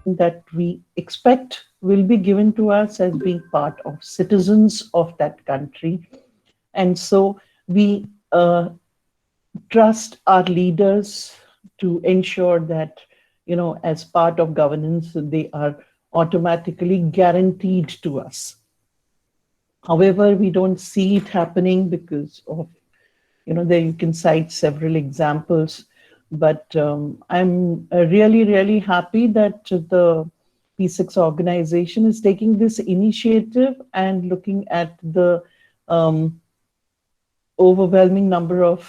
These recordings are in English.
that we expect will be given to us as being part of citizens of that country. And so we trust our leaders to ensure that, as part of governance, they are automatically guaranteed to us. However, we don't see it happening because of, there you can cite several examples. But I'm really, really happy that the P6 organization is taking this initiative and looking at the um, overwhelming number of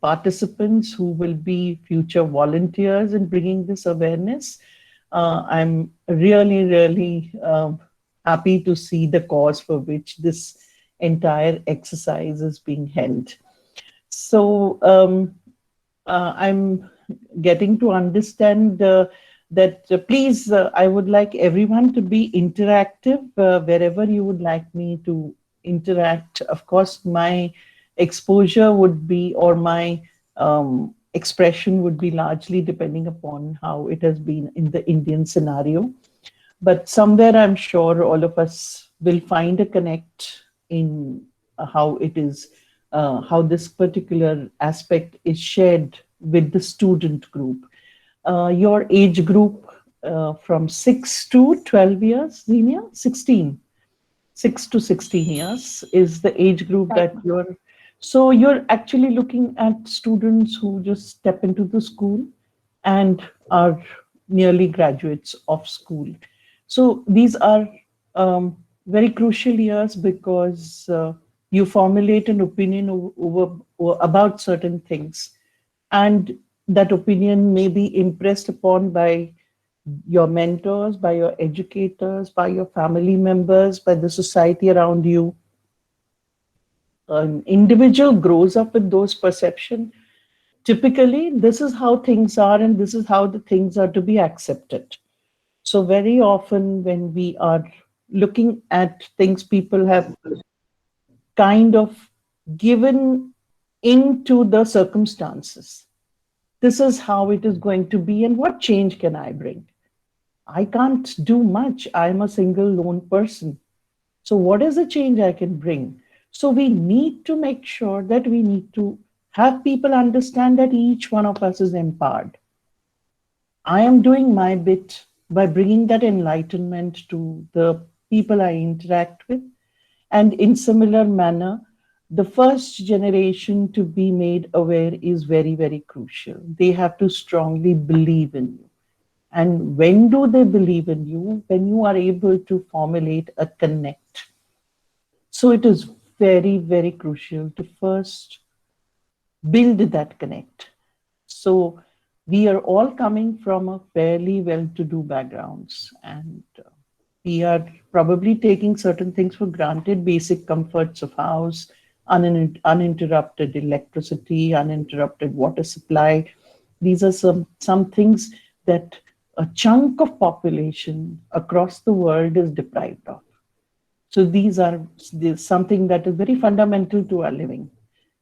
participants who will be future volunteers in bringing this awareness. I'm really, really happy to see the cause for which this entire exercise is being held. So I'm getting to understand that please, I would like everyone to be interactive wherever you would like me to interact. Of course, my exposure would be, or my expression would be largely depending upon how it has been in the Indian scenario. But somewhere I'm sure all of us will find a connect in how it is, how this particular aspect is shared with the student group. Your age group from 6 to 12 years, Zenia? 16. 6 to 16 years is the age group that you're. So you're actually looking at students who just step into the school and are nearly graduates of school. So these are very crucial years because you formulate an opinion about certain things, and that opinion may be impressed upon by your mentors, by your educators, by your family members, by the society around you. An individual grows up with those perceptions. Typically, this is how things are, and this is how the things are to be accepted. So very often when we are looking at things, people have kind of given into the circumstances. This is how it is going to be, and what change can I bring? I can't do much. I'm a single lone person. So what is the change I can bring? So we need to make sure that we need to have people understand that each one of us is empowered. I am doing my bit by bringing that enlightenment to the people I interact with. And in similar manner, the first generation to be made aware is very, very crucial. They have to strongly believe in you. And when do they believe in you? When you are able to formulate a connect. So it is very, very crucial to first build that connect. So we are all coming from a fairly well-to-do backgrounds, and we are probably taking certain things for granted, basic comforts of house, uninterrupted electricity, uninterrupted water supply. These are some things that a chunk of population across the world is deprived of. So these are something that is very fundamental to our living.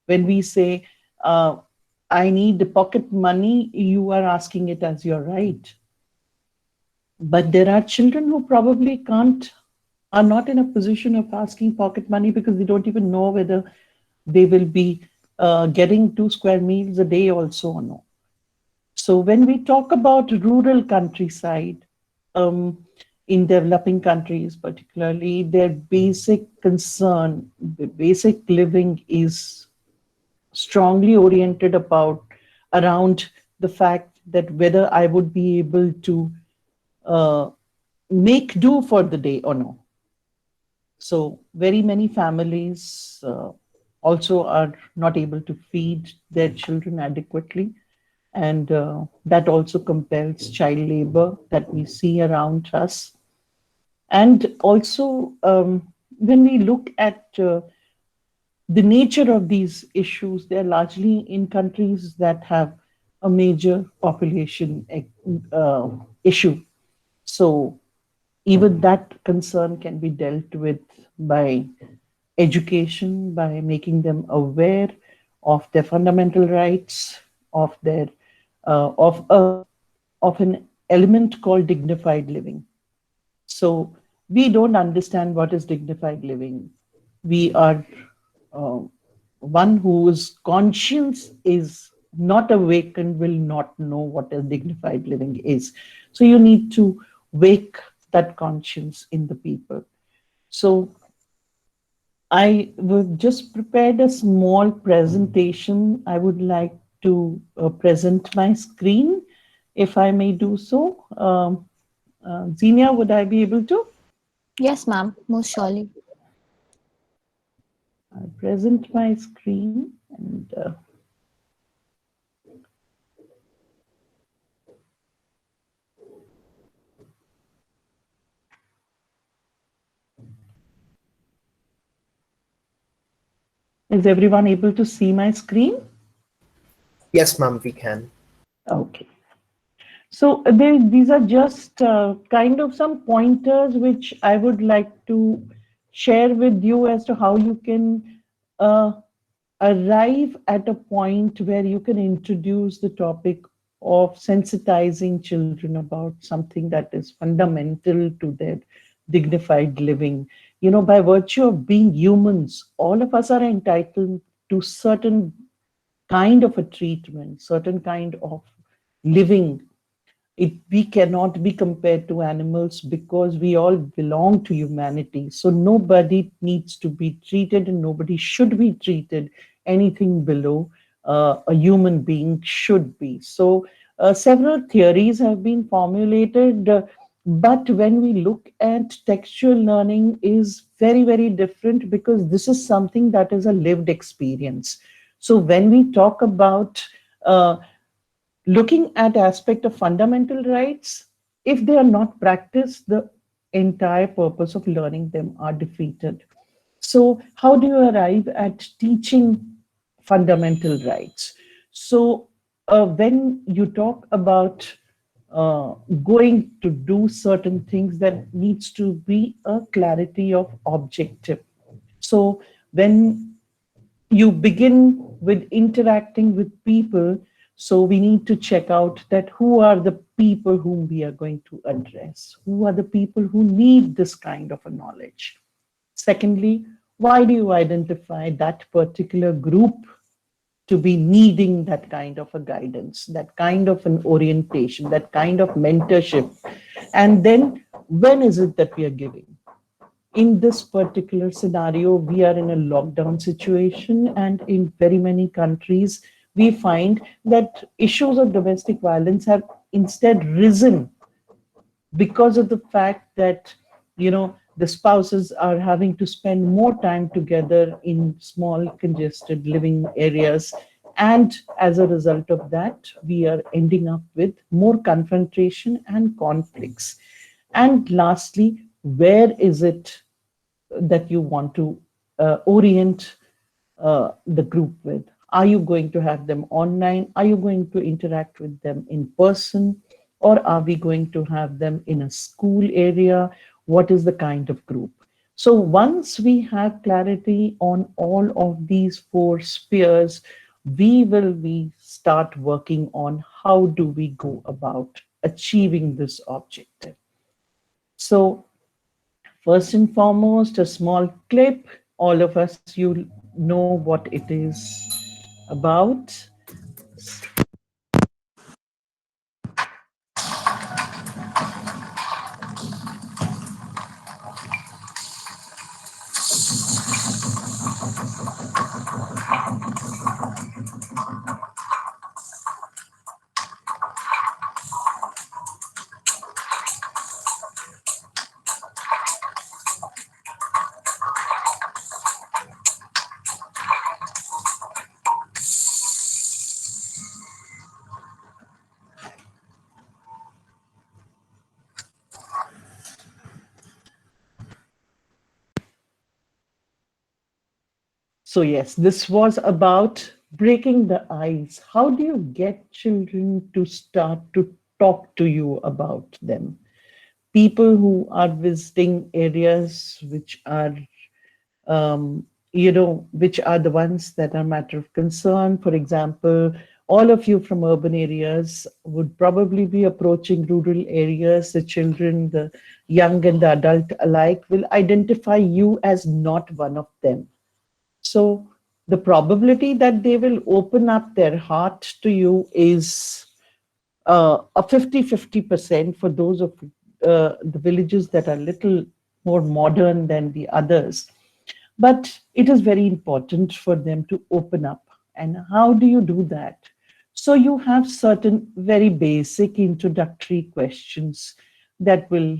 When we say, I need the pocket money, you are asking it as your right. But there are children who probably are not in a position of asking pocket money because they don't even know whether they will be getting 2 square meals a day also or no. So when we talk about rural countryside, in developing countries particularly, their basic concern, the basic living is strongly oriented around the fact that whether I would be able to uh, make do for the day or no. So very many families also are not able to feed their children adequately. And that also compels child labor that we see around us. And also, when we look at the nature of these issues, they're largely in countries that have a major population issue. So even that concern can be dealt with by education, by making them aware of their fundamental rights, of their of a of an element called dignified living. So we don't understand what is dignified living. We are uh, one whose conscience is not awakened will not know what a dignified living is. So you need to wake that conscience in the people. So I have just prepared a small presentation. I would like to present my screen, if I may do so. Xenia, would I be able to? Yes, ma'am, most surely. I present my screen, and is everyone able to see my screen? Yes, ma'am, we can. Okay. So these are just kind of some pointers which I would like to share with you as to how you can uh, arrive at a point where you can introduce the topic of sensitizing children about something that is fundamental to their dignified living. You know, by virtue of being humans, all of us are entitled to certain kind of a treatment, certain kind of living. We cannot be compared to animals because we all belong to humanity. So nobody needs to be treated and nobody should be treated anything below a human being should be. So several theories have been formulated, but when we look at textual learning is very, very different because this is something that is a lived experience. So when we talk about looking at aspect of fundamental rights, if they are not practiced, the entire purpose of learning them are defeated. So how do you arrive at teaching fundamental rights? So when you talk about going to do certain things, there needs to be a clarity of objective. So when you begin with interacting with people, so we need to check out that who are the people whom we are going to address, who are the people who need this kind of a knowledge. Secondly, why do you identify that particular group to be needing that kind of a guidance, that kind of an orientation, that kind of mentorship? And then when is it that we are giving? In this particular scenario, we are in a lockdown situation, and in very many countries, we find that issues of domestic violence have instead risen because of the fact that, you know, the spouses are having to spend more time together in small congested living areas, and as a result of that we are ending up with more confrontation and conflicts. And lastly, where is it that you want to orient the group with? Are you going to have them online? Are you going to interact with them in person? Or are we going to have them in a school area? What is the kind of group? So once we have clarity on all of these four spheres, we start working on how do we go about achieving this objective. So first and foremost, a small clip. All of us, you know what it is about. So, yes, this was about breaking the ice. How do you get children to start to talk to you about them? People who are visiting areas which are which are the ones that are matter of concern. For example, all of you from urban areas would probably be approaching rural areas. The children, the young and the adult alike will identify you as not one of them. So the probability that they will open up their heart to you is a 50-50% for those of the villages that are little more modern than the others. But it is very important for them to open up. And how do you do that? So you have certain very basic introductory questions that will,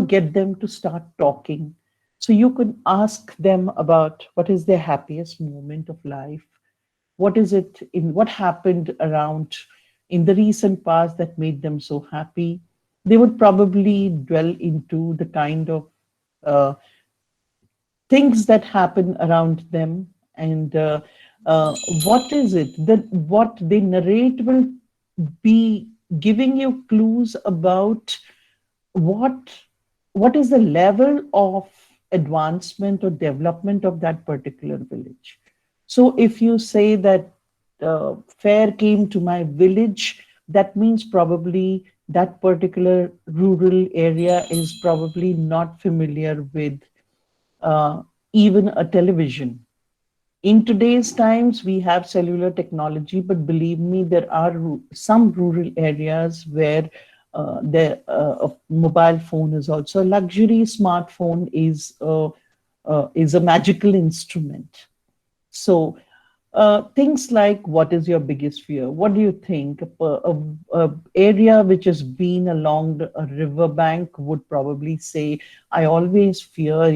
get them to start talking. So you can ask them about what is their happiest moment of life, what is it in what happened around in the recent past that made them so happy. They would probably dwell into the kind of uh, things that happen around them, and what is it that what they narrate will be giving you clues about what what is the level of advancement or development of that particular village. So if you say that fair came to my village, that means probably that particular rural area is probably not familiar with uh, even a television. In today's times, we have cellular technology, but believe me, there are some rural areas where a mobile phone is also a luxury. Smartphone is a magical instrument. So things like what is your biggest fear? What do you think? A area which has been along a river bank would probably say, I always fear,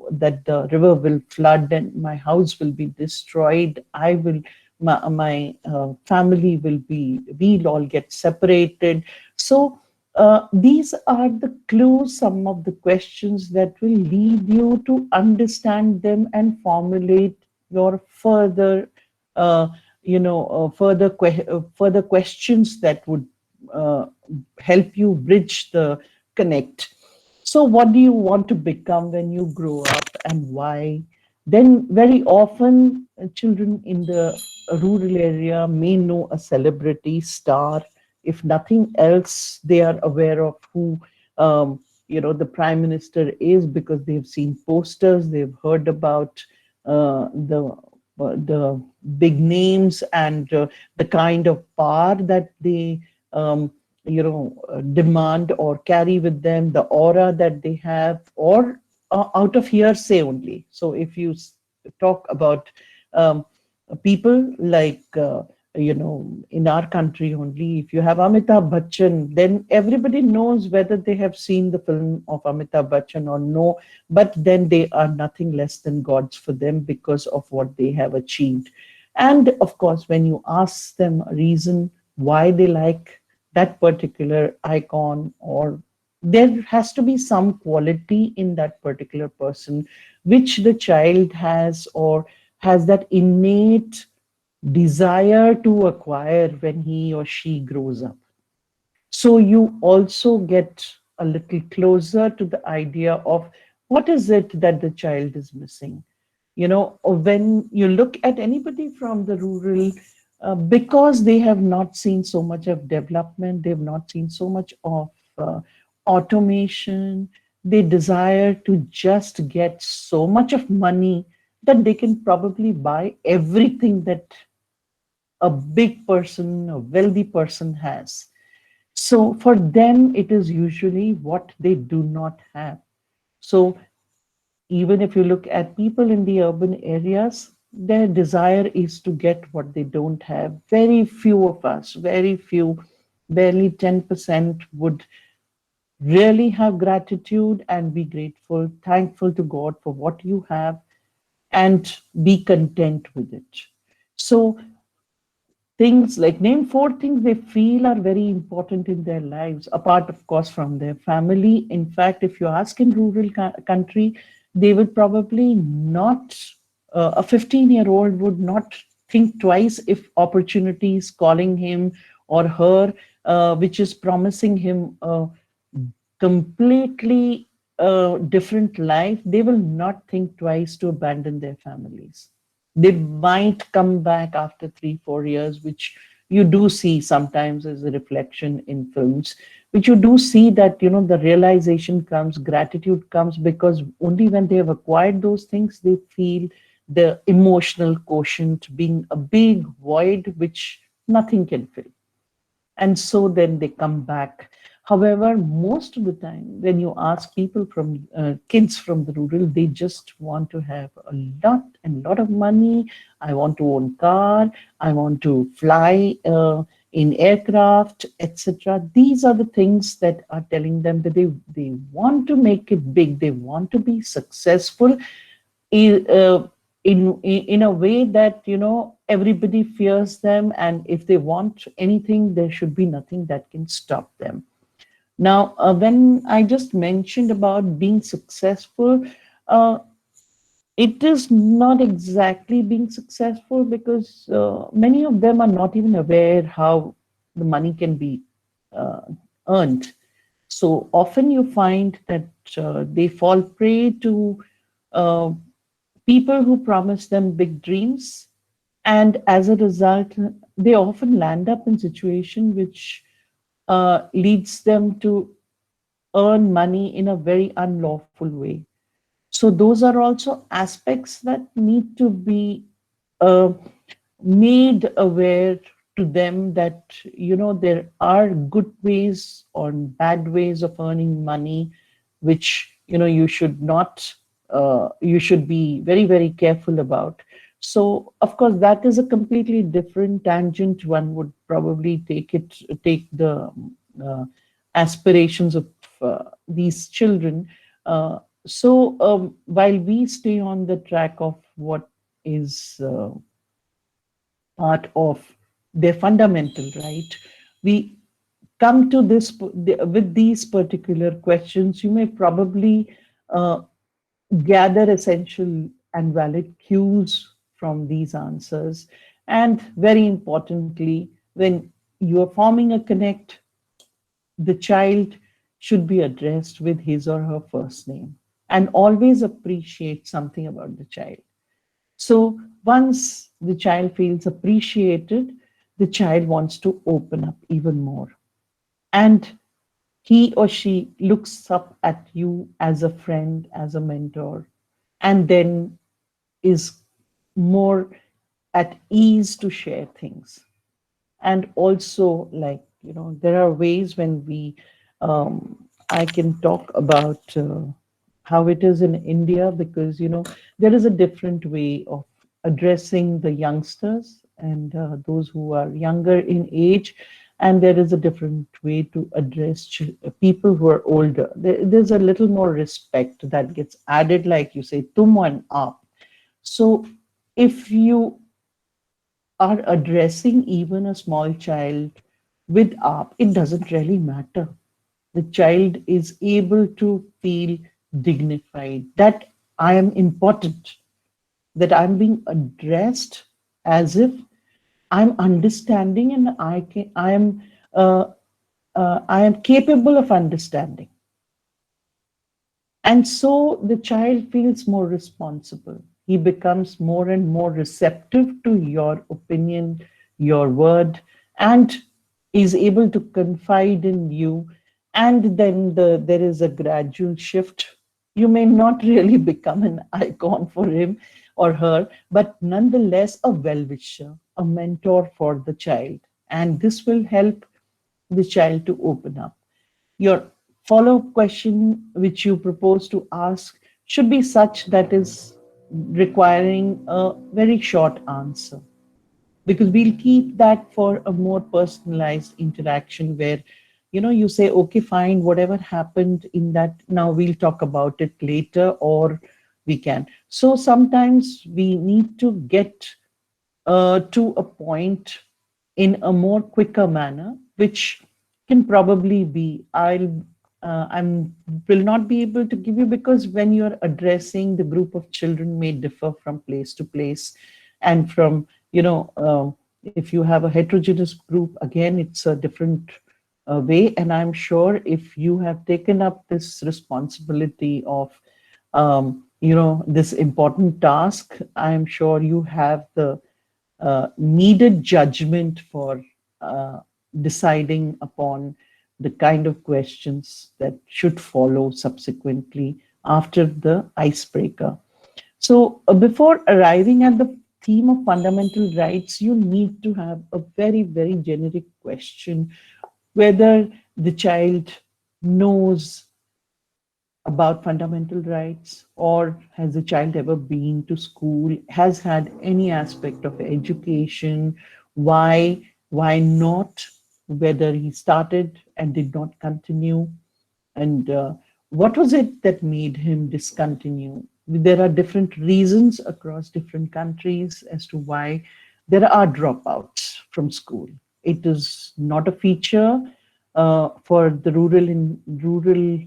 that the river will flood and my house will be destroyed. My family we'll all get separated. So these are the clues, some of the questions that will lead you to understand them and formulate your uh, further questions that would uh, help you bridge the connect. So, what do you want to become when you grow up, and why? Then, very often, children in the rural area may know a celebrity star. If nothing else, they are aware of who the prime minister is because they've seen posters, they've heard about the big names and the kind of power that they demand or carry with them, the aura that they have, or out of hearsay only. So if you talk about um, people like in our country only, if you have Amitabh Bachchan, then everybody knows whether they have seen the film of Amitabh Bachchan or no, but then they are nothing less than gods for them because of what they have achieved. And of course, when you ask them a reason why they like that particular icon, or there has to be some quality in that particular person which the child has, or has that innate desire to acquire when he or she grows up. So you also get a little closer to the idea of what is it that the child is missing. Or when you look at anybody from the rural, because they have not seen so much of development, they've not seen so much of uh, automation, they desire to just get so much of money that they can probably buy everything that a big person, a wealthy person has. So for them, it is usually what they do not have. So even if you look at people in the urban areas, their desire is to get what they don't have. Very few of us, very few, barely 10% would really have gratitude and be grateful, thankful to God for what you have, and be content with it. So things like name four things they feel are very important in their lives, apart, of course, from their family. In fact, if you ask in rural country, they would probably not, a 15-year-old would not think twice if opportunity is calling him or her, which is promising him a completely different life. They will not think twice to abandon their families. They might come back after 3, 4 years, which you do see sometimes as a reflection in films, which you do see that, the realization comes, gratitude comes, because only when they have acquired those things, they feel the emotional quotient being a big void which nothing can fill, and so then they come back. However, most of the time when you ask people from kids from the rural, they just want to have a lot and lot of money. I want to own car, I want to fly in aircraft, etc. These are the things that are telling them that they want to make it big, they want to be successful, uh, in a way that everybody fears them, and if they want anything, there should be nothing that can stop them. Now, when I just mentioned about being successful, uh, it is not exactly being successful, because many of them are not even aware how the money can be uh, earned. So often you find that they fall prey to uh, people who promise them big dreams, and as a result they often land up in situation which leads them to earn money in a very unlawful way. So those are also aspects that need to be uh, made aware to them, that there are good ways or bad ways of earning money, which you should not you should be very, very careful about. So of course that is a completely different tangent. One would probably take the uh, aspirations of these children. While we stay on the track of what is part of their fundamental right, we come to with these particular questions. You may probably uh, gather essential and valid cues from these answers. And very importantly, when you are forming a connect, the child should be addressed with his or her first name, and always appreciate something about the child. So once the child feels appreciated, the child wants to open up even more. And he or she looks up at you as a friend, as a mentor, and then is more at ease to share things. And also, like, there are ways when I can talk about how it is in India, because there is a different way of addressing the youngsters and those who are younger in age, and there is a different way to address people who are older. There's a little more respect that gets added, like you say tum and aap. So if you are addressing even a small child with up, it doesn't really matter. The child is able to feel dignified, that I am important, that I'm being addressed as if I'm understanding, and uh, I am capable of understanding. And so the child feels more responsible. He becomes more and more receptive to your opinion, your word, and is able to confide in you. And then there is a gradual shift. You may not really become an icon for him or her, but nonetheless a well wisher, a mentor for the child. And this will help the child to open up. Your follow-up question, which you propose to ask, should be such that is requiring a very short answer, because we'll keep that for a more personalized interaction where you say, okay, fine, whatever happened in that, now we'll talk about it later, or we can. So sometimes we need to get to a point in a more quicker manner, which can probably be, I'm will not be able to give you, because when you're addressing, the group of children may differ from place to place, and from if you have a heterogeneous group, again it's a different way. And I'm sure if you have taken up this responsibility of this important task, I'm sure you have the needed judgment for deciding upon the kind of questions that should follow subsequently after the icebreaker. So, before arriving at the theme of fundamental rights, you need to have a very, very generic question whether the child knows about fundamental rights, or has the child ever been to school, has had any aspect of education, why not, whether he started and did not continue, and what was it that made him discontinue. There are different reasons across different countries as to why there are dropouts from school. It is not a feature for the rural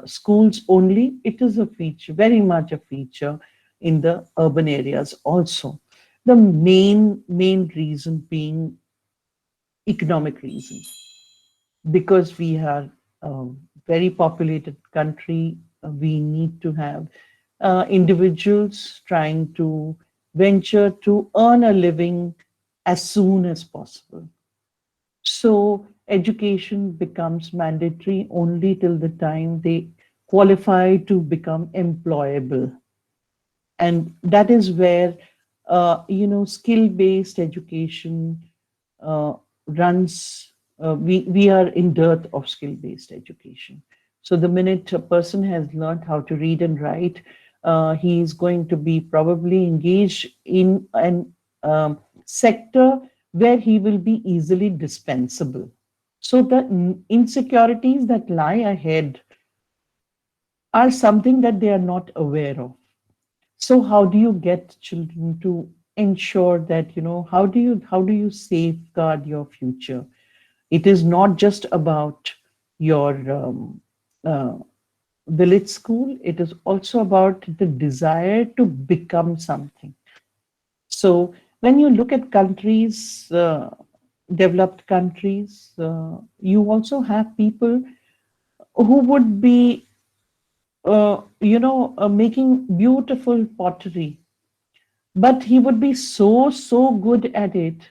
schools only. It is a feature, very much a feature in the urban areas also. The main reason being economic reason, because we are a very populated country. We need to have individuals trying to venture to earn a living as soon as possible. So education becomes mandatory only till the time they qualify to become employable. And that is where, skill-based education uh, runs. We are in dearth of skill-based education. So the minute a person has learned how to read and write, he is going to be probably engaged in an sector where he will be easily dispensable. So the insecurities that lie ahead are something that they are not aware of. So how do you get children to ensure that, how do you safeguard your future? It is not just about your uh, village school. It is also about the desire to become something. So when you look at countries, developed countries, you also have people who would be, making beautiful pottery, but he would be so good at it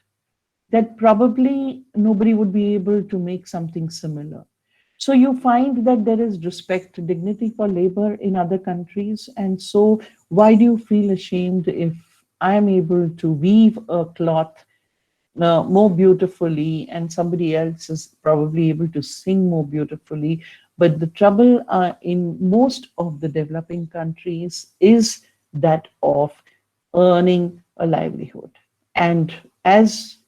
that probably nobody would be able to make something similar. So you find that there is respect, dignity for labor in other countries. And so why do you feel ashamed if I am able to weave a cloth more beautifully and somebody else is probably able to sing more beautifully? But the trouble in most of the developing countries is that of earning a livelihood. And as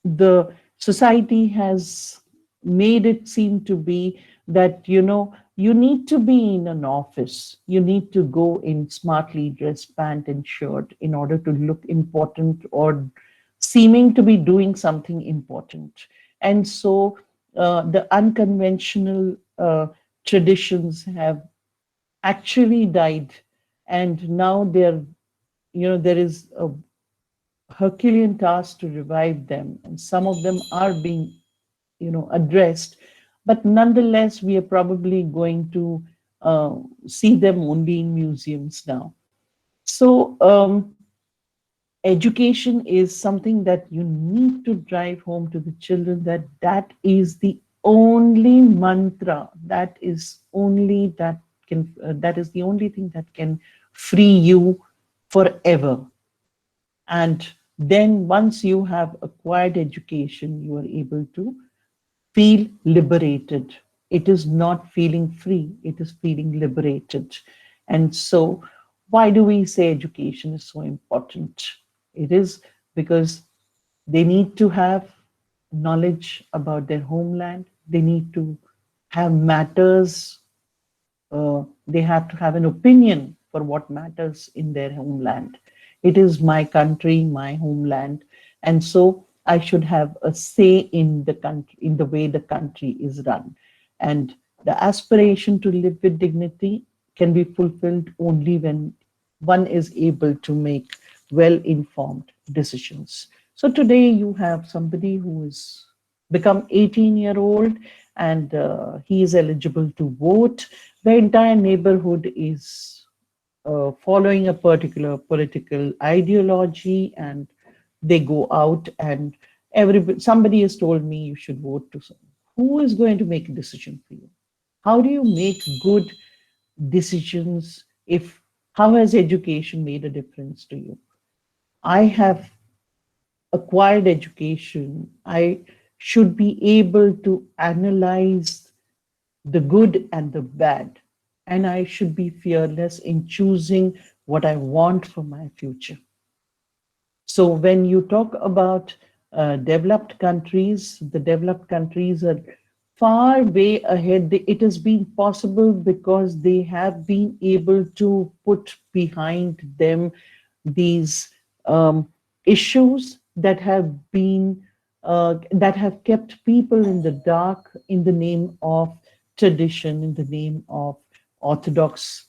the society has made it seem to be that, you need to be in an office, you need to go in smartly dressed pant and shirt in order to look important or seeming to be doing something important. And so the unconventional traditions have actually died, and now there is a Herculean task to revive them, and some of them are being, addressed. But nonetheless, we are probably going to see them only in museums now. So, education is something that you need to drive home to the children, that that is the only mantra, that is the only thing that can free you forever. And then once you have acquired education, you are able to feel liberated. It is not feeling free, it is feeling liberated. And so, why do we say education is so important? It is because they need to have knowledge about their homeland, they need to have matters, they have to have an opinion for what matters in their homeland. It is my country, my homeland, and so I should have a say in the country, in the way the country is run. And the aspiration to live with dignity can be fulfilled only when one is able to make well-informed decisions. So today you have somebody who is become 18-year-old, and he is eligible to vote. The entire neighborhood is following a particular political ideology, and they go out and Somebody has told me you should vote to someone. Who is going to make a decision for you? How do you make good decisions? If How has education made a difference to you? I have acquired education. I should be able to analyze the good and the bad, and I should be fearless in choosing what I want for my future. So when you talk about developed countries, the developed countries are far way ahead. It has been possible because they have been able to put behind them these issues that have been that have kept people in the dark in the name of tradition, in the name of orthodox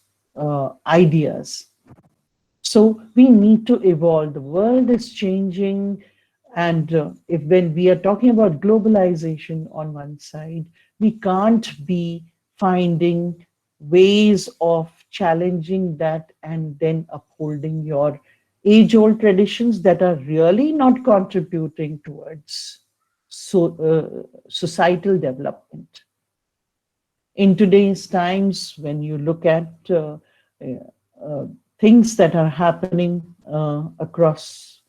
ideas. So we need to evolve. The world is changing, and if when we are talking about globalization on one side, we can't be finding ways of challenging that and then upholding your age-old traditions that are really not contributing towards societal development. In today's times, when you look at uh, things that are happening across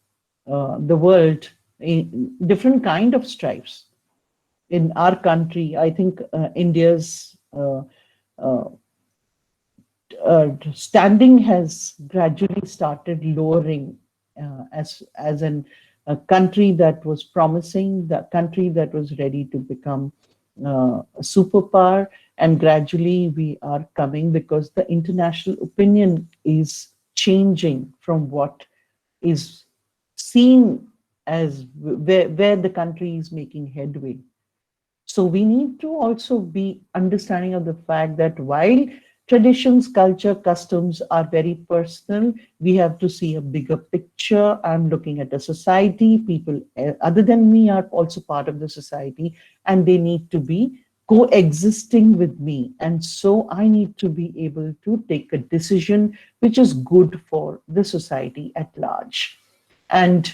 the world, in different kind of stripes. In our country, I think India's uh, standing has gradually started lowering as a country that was promising, the country that was ready to become a superpower, and gradually we are coming because the international opinion is changing from what is seen as where the country is making headway. So we need to also be understanding of the fact that while traditions, culture, customs are very personal, we have to see a bigger picture. I'm looking at a society. People other than me are also part of the society, and they need to be coexisting with me. And so I need to be able to take a decision which is good for the society at large. And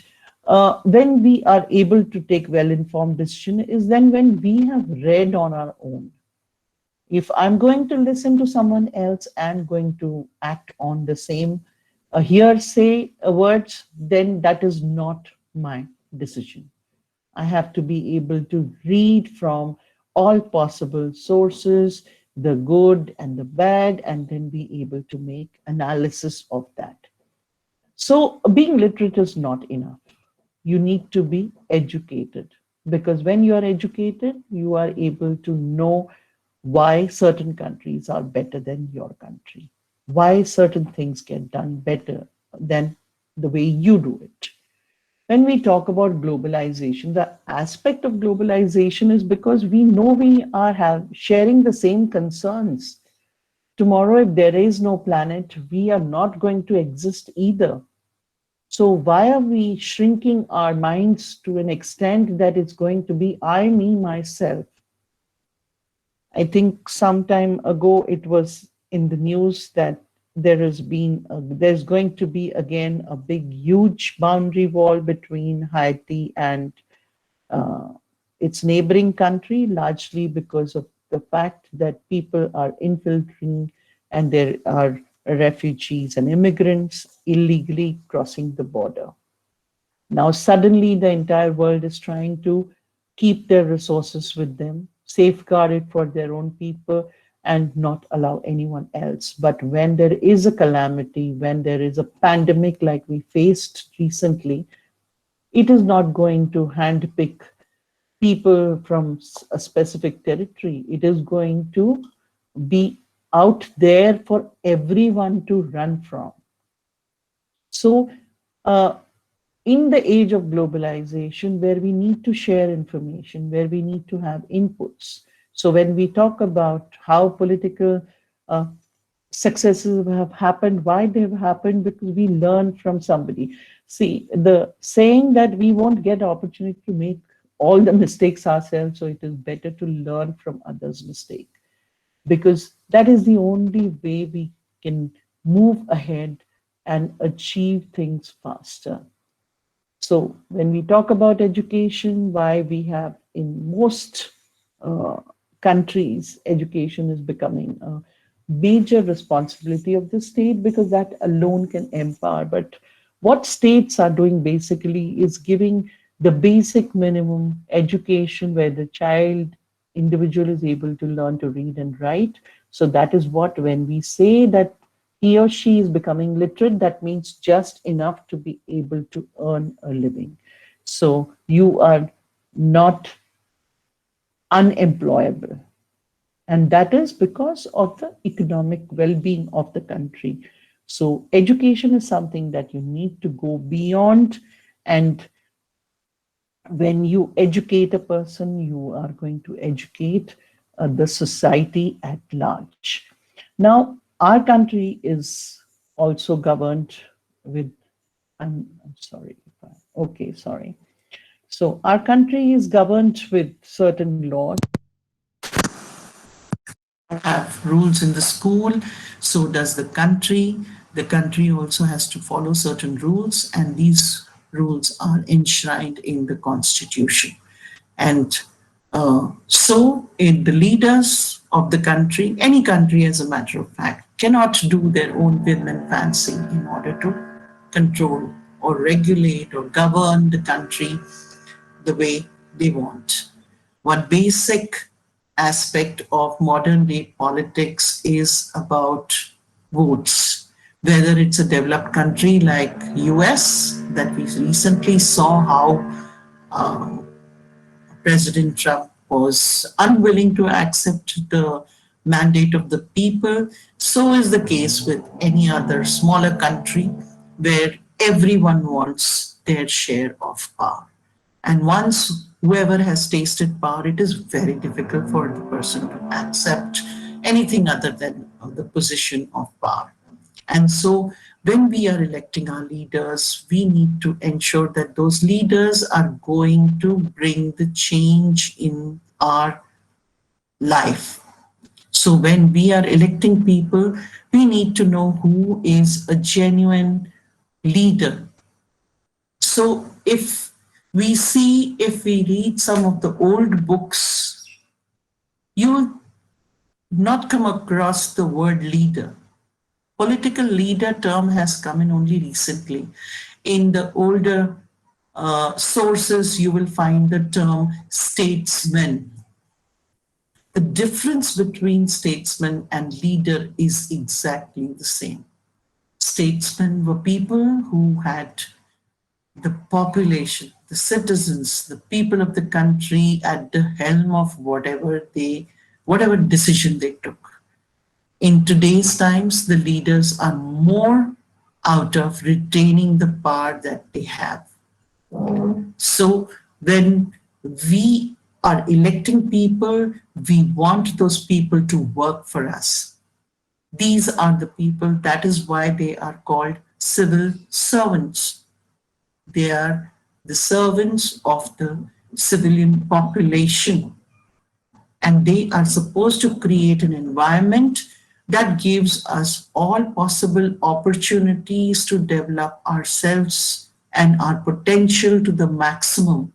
when we are able to take well-informed decision is then when we have read on our own. If I'm going to listen to someone else and going to act on the same hearsay words, then that is not my decision. I have to be able to read from all possible sources, the good and the bad, and then be able to make analysis of that. So being literate is not enough. You need to be educated, because when you are educated, you are able to know why certain countries are better than your country, why certain things get done better than the way you do it. When we talk about globalization, the aspect of globalization is because we know we are sharing the same concerns. Tomorrow, if there is no planet, we are not going to exist either. So why are we shrinking our minds to an extent that it's going to be I, me, myself? I think some time ago it was in the news that there's going to be again a big, huge boundary wall between Haiti and uh, its neighboring country, largely because of the fact that people are infiltrating and there are refugees and immigrants illegally crossing the border. Now, suddenly, the entire world is trying to keep their resources with them, safeguard it for their own people, and not allow anyone else. But when there is a calamity, when there is a pandemic like we faced recently, it is not going to handpick people from a specific territory. It is going to be out there for everyone to run from. So, uh, in the age of globalization, where we need to share information, where we need to have inputs. So when we talk about how political uh, successes have happened, why they've happened, because we learn from somebody. See, the saying that we won't get opportunity to make all the mistakes ourselves, so it is better to learn from others' mistake, because that is the only way we can move ahead and achieve things faster. So when we talk about education, why we have in most uh, countries, education is becoming a major responsibility of the state because that alone can empower. But what states are doing basically is giving the basic minimum education where the child individual is able to learn to read and write. So that is what when we say that he or she is becoming literate, that means just enough to be able to earn a living. So you are not unemployable. And that is because of the economic well being of the country. So education is something that you need to go beyond. And when you educate a person, you are going to educate the society at large. Now, our country is also governed with, I'm sorry. Okay, sorry. So our country is governed with certain laws, have rules in the school, so does the country. The country also has to follow certain rules, and these rules are enshrined in the constitution. And the leaders of the country, any country as a matter of fact, cannot do their own whim and fancy in order to control or regulate or govern the country the way they want. One basic aspect of modern day politics is about votes. Whether it's a developed country like US that we recently saw how President Trump was unwilling to accept the mandate of the people, so is the case with any other smaller country where everyone wants their share of power. And once whoever has tasted power, it is very difficult for the person to accept anything other than the position of power. And so when we are electing our leaders, we need to ensure that those leaders are going to bring the change in our life. So when we are electing people, we need to know who is a genuine leader. So if we read some of the old books, you will not come across the word leader. Political leader term has come in only recently. In the older sources, you will find the term statesman. The difference between statesman and leader is exactly the same. Statesmen were people who had the population, the citizens, the people of the country at the helm of whatever decision they took. In today's times, the leaders are more out of retaining the power that they have. So when we are electing people, we want those people to work for us. These are the people, that is why they are called civil servants. They are the servants of the civilian population, and they are supposed to create an environment that gives us all possible opportunities to develop ourselves and our potential to the maximum.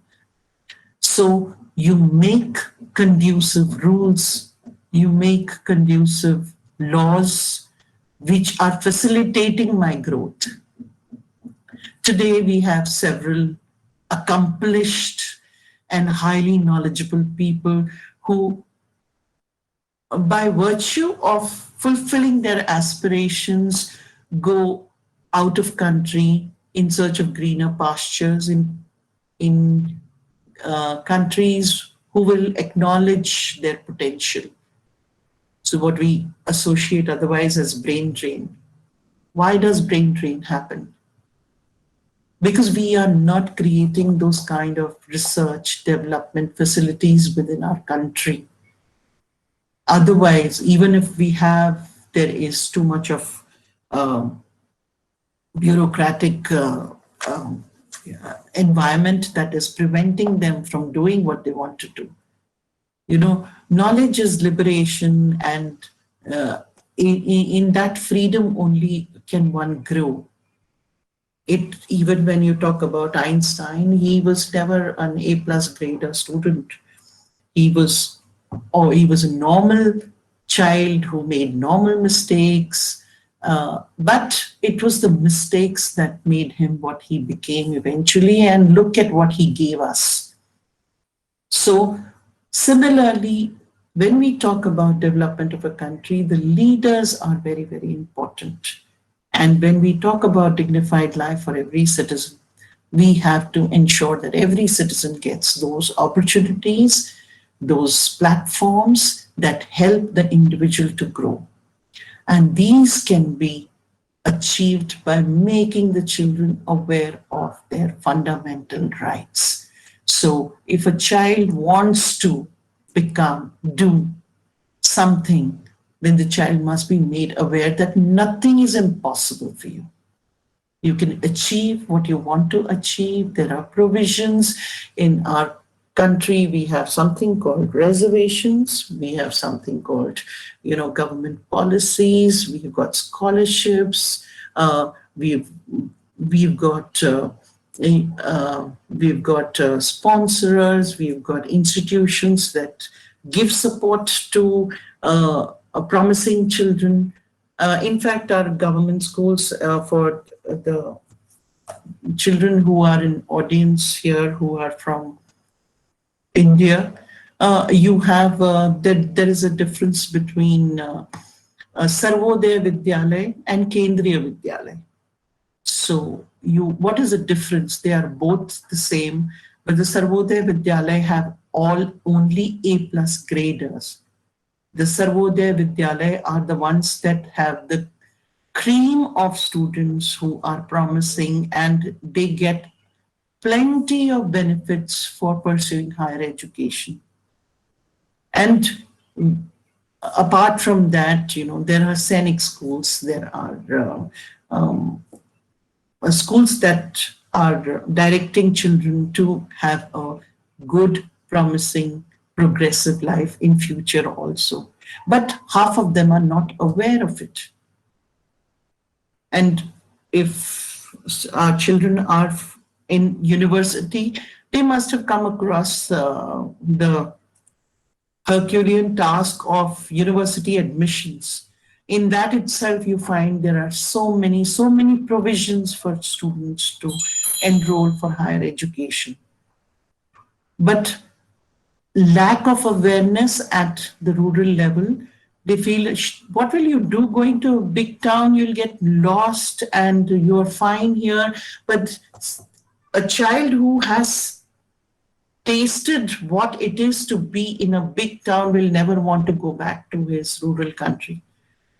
So you make conducive rules, you make conducive laws which are facilitating my growth. Today, we have several accomplished and highly knowledgeable people who, by virtue of fulfilling their aspirations, go out of country in search of greener pastures in countries who will acknowledge their potential. So, what we associate otherwise as brain drain. Why does brain drain happen? Because we are not creating those kind of research development facilities within our country. Otherwise, even if there is too much of bureaucratic environment that is preventing them from doing what they want to do. Knowledge is liberation, and in that freedom only can one grow. Even when you talk about Einstein, he was never an A plus grader student. He was, or he was a normal child who made normal mistakes, but it was the mistakes that made him what he became eventually, and look at what he gave us. So similarly, when we talk about development of a country, the leaders are very, very important. And when we talk about dignified life for every citizen, we have to ensure that every citizen gets those opportunities, those platforms that help the individual to grow. And these can be achieved by making the children aware of their fundamental rights. So if a child wants to do something, then the child must be made aware that nothing is impossible for you. You can achieve what you want to achieve. There are provisions in our country. We have something called reservations. We have something called, government policies. We've got scholarships. We've got sponsors. We've got institutions that give support to promising children. In fact, our government schools for the children who are in audience here, who are from India, you have there is a difference between Sarvodaya Vidyalay and Kendriya Vidyalay. So what is the difference? They are both the same, but the Sarvodaya Vidyalay have only A plus graders. The Sarvodaya Vidyalay are the ones that have the cream of students who are promising, and they get plenty of benefits for pursuing higher education. And apart from that, there are scenic schools, there are schools that are directing children to have a good, promising, progressive life in future also. But half of them are not aware of it. And if our children are in university, they must have come across the Herculean task of university admissions. In that itself, you find there are so many provisions for students to enroll for higher education. But lack of awareness at the rural level, they feel, what will you do going to a big town? You'll get lost and you're fine here. But a child who has tasted what it is to be in a big town will never want to go back to his rural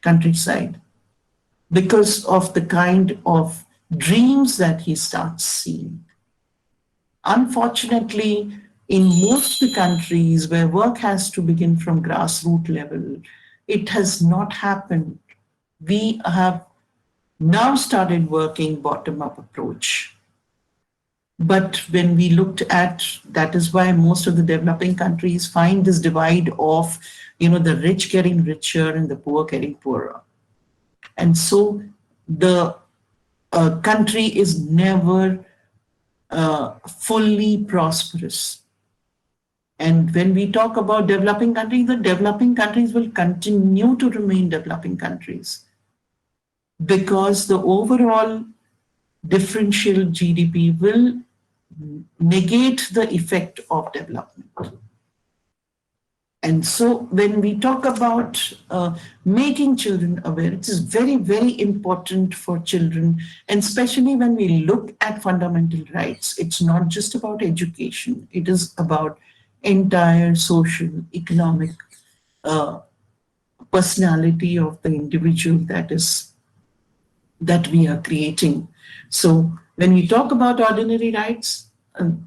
countryside, because of the kind of dreams that he starts seeing. Unfortunately, in most of the countries where work has to begin from grassroots level, it has not happened. We have now started working bottom-up approach. But when we looked at, that is why most of the developing countries find this divide of, the rich getting richer and the poor getting poorer. And so the country is never fully prosperous. And when we talk about developing countries, the developing countries will continue to remain developing countries because the overall differential GDP will negate the effect of development. And so when we talk about making children aware, it is very, very important for children, and especially when we look at fundamental rights, it's not just about education, it is about entire social, economic personality of the individual that we are creating. So when we talk about ordinary rights,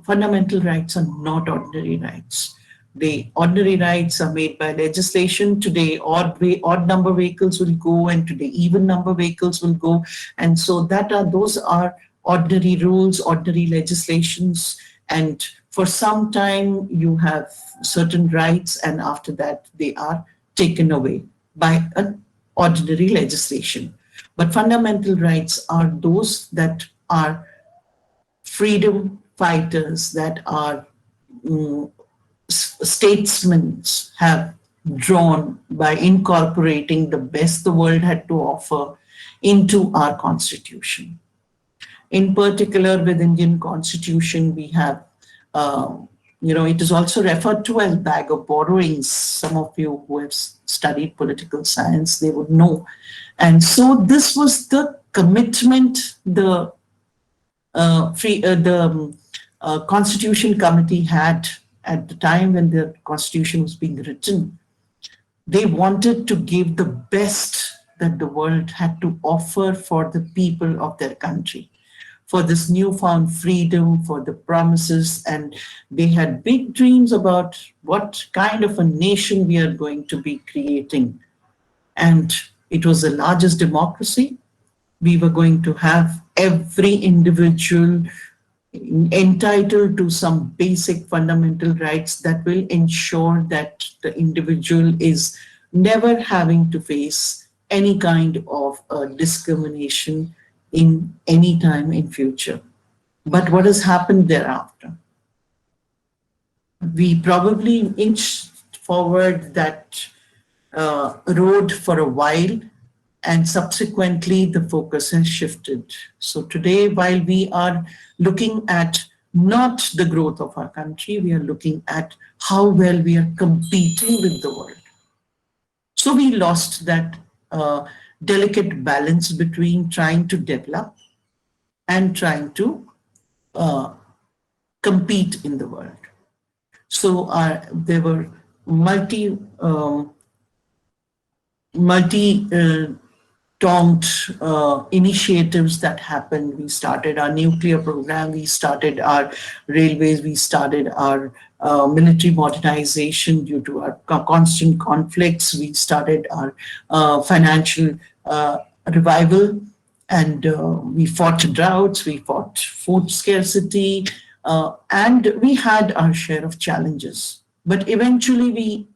fundamental rights are not ordinary rights. The ordinary rights are made by legislation. Today, odd number vehicles will go, and today even number vehicles will go. And so those are ordinary rules, ordinary legislations. And for some time, you have certain rights, and after that, they are taken away by an ordinary legislation. But fundamental rights are those that our freedom fighters, that our statesmen have drawn by incorporating the best the world had to offer into our constitution. In particular, with Indian constitution, we have, it is also referred to as bag of borrowings. Some of you who have studied political science, they would know. And so this was the commitment the Constitution Committee had at the time when the Constitution was being written. They wanted to give the best that the world had to offer for the people of their country, for this newfound freedom, for the promises, and they had big dreams about what kind of a nation we are going to be creating. And it was the largest democracy. We were going to have every individual entitled to some basic fundamental rights that will ensure that the individual is never having to face any kind of discrimination in any time in future. But what has happened thereafter? We probably inched forward that road for a while, and subsequently the focus has shifted. So today, while we are looking at not the growth of our country, we are looking at how well we are competing with the world. So we lost that delicate balance between trying to develop and trying to compete in the world. So there were multi-pronged initiatives that happened. We started our nuclear program, we started our railways, we started our military modernization due to our constant conflicts, we started our financial revival, and we fought droughts, we fought food scarcity, and we had our share of challenges. But eventually we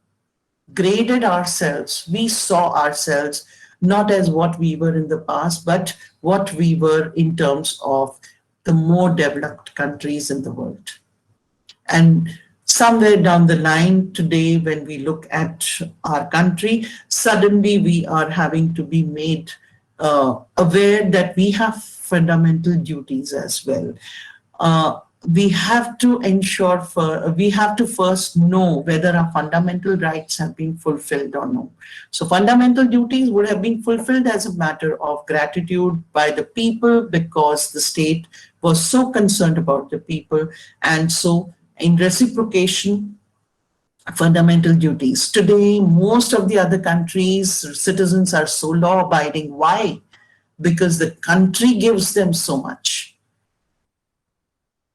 graded ourselves, we saw ourselves not as what we were in the past, but what we were in terms of the more developed countries in the world. And somewhere down the line today, when we look at our country, suddenly we are having to be made aware that we have fundamental duties as well. We have to ensure, we have to first know whether our fundamental rights have been fulfilled or no. So fundamental duties would have been fulfilled as a matter of gratitude by the people, because the state was so concerned about the people. And so in reciprocation, fundamental duties. Today, most of the other countries, citizens are so law-abiding. Why? Because the country gives them so much.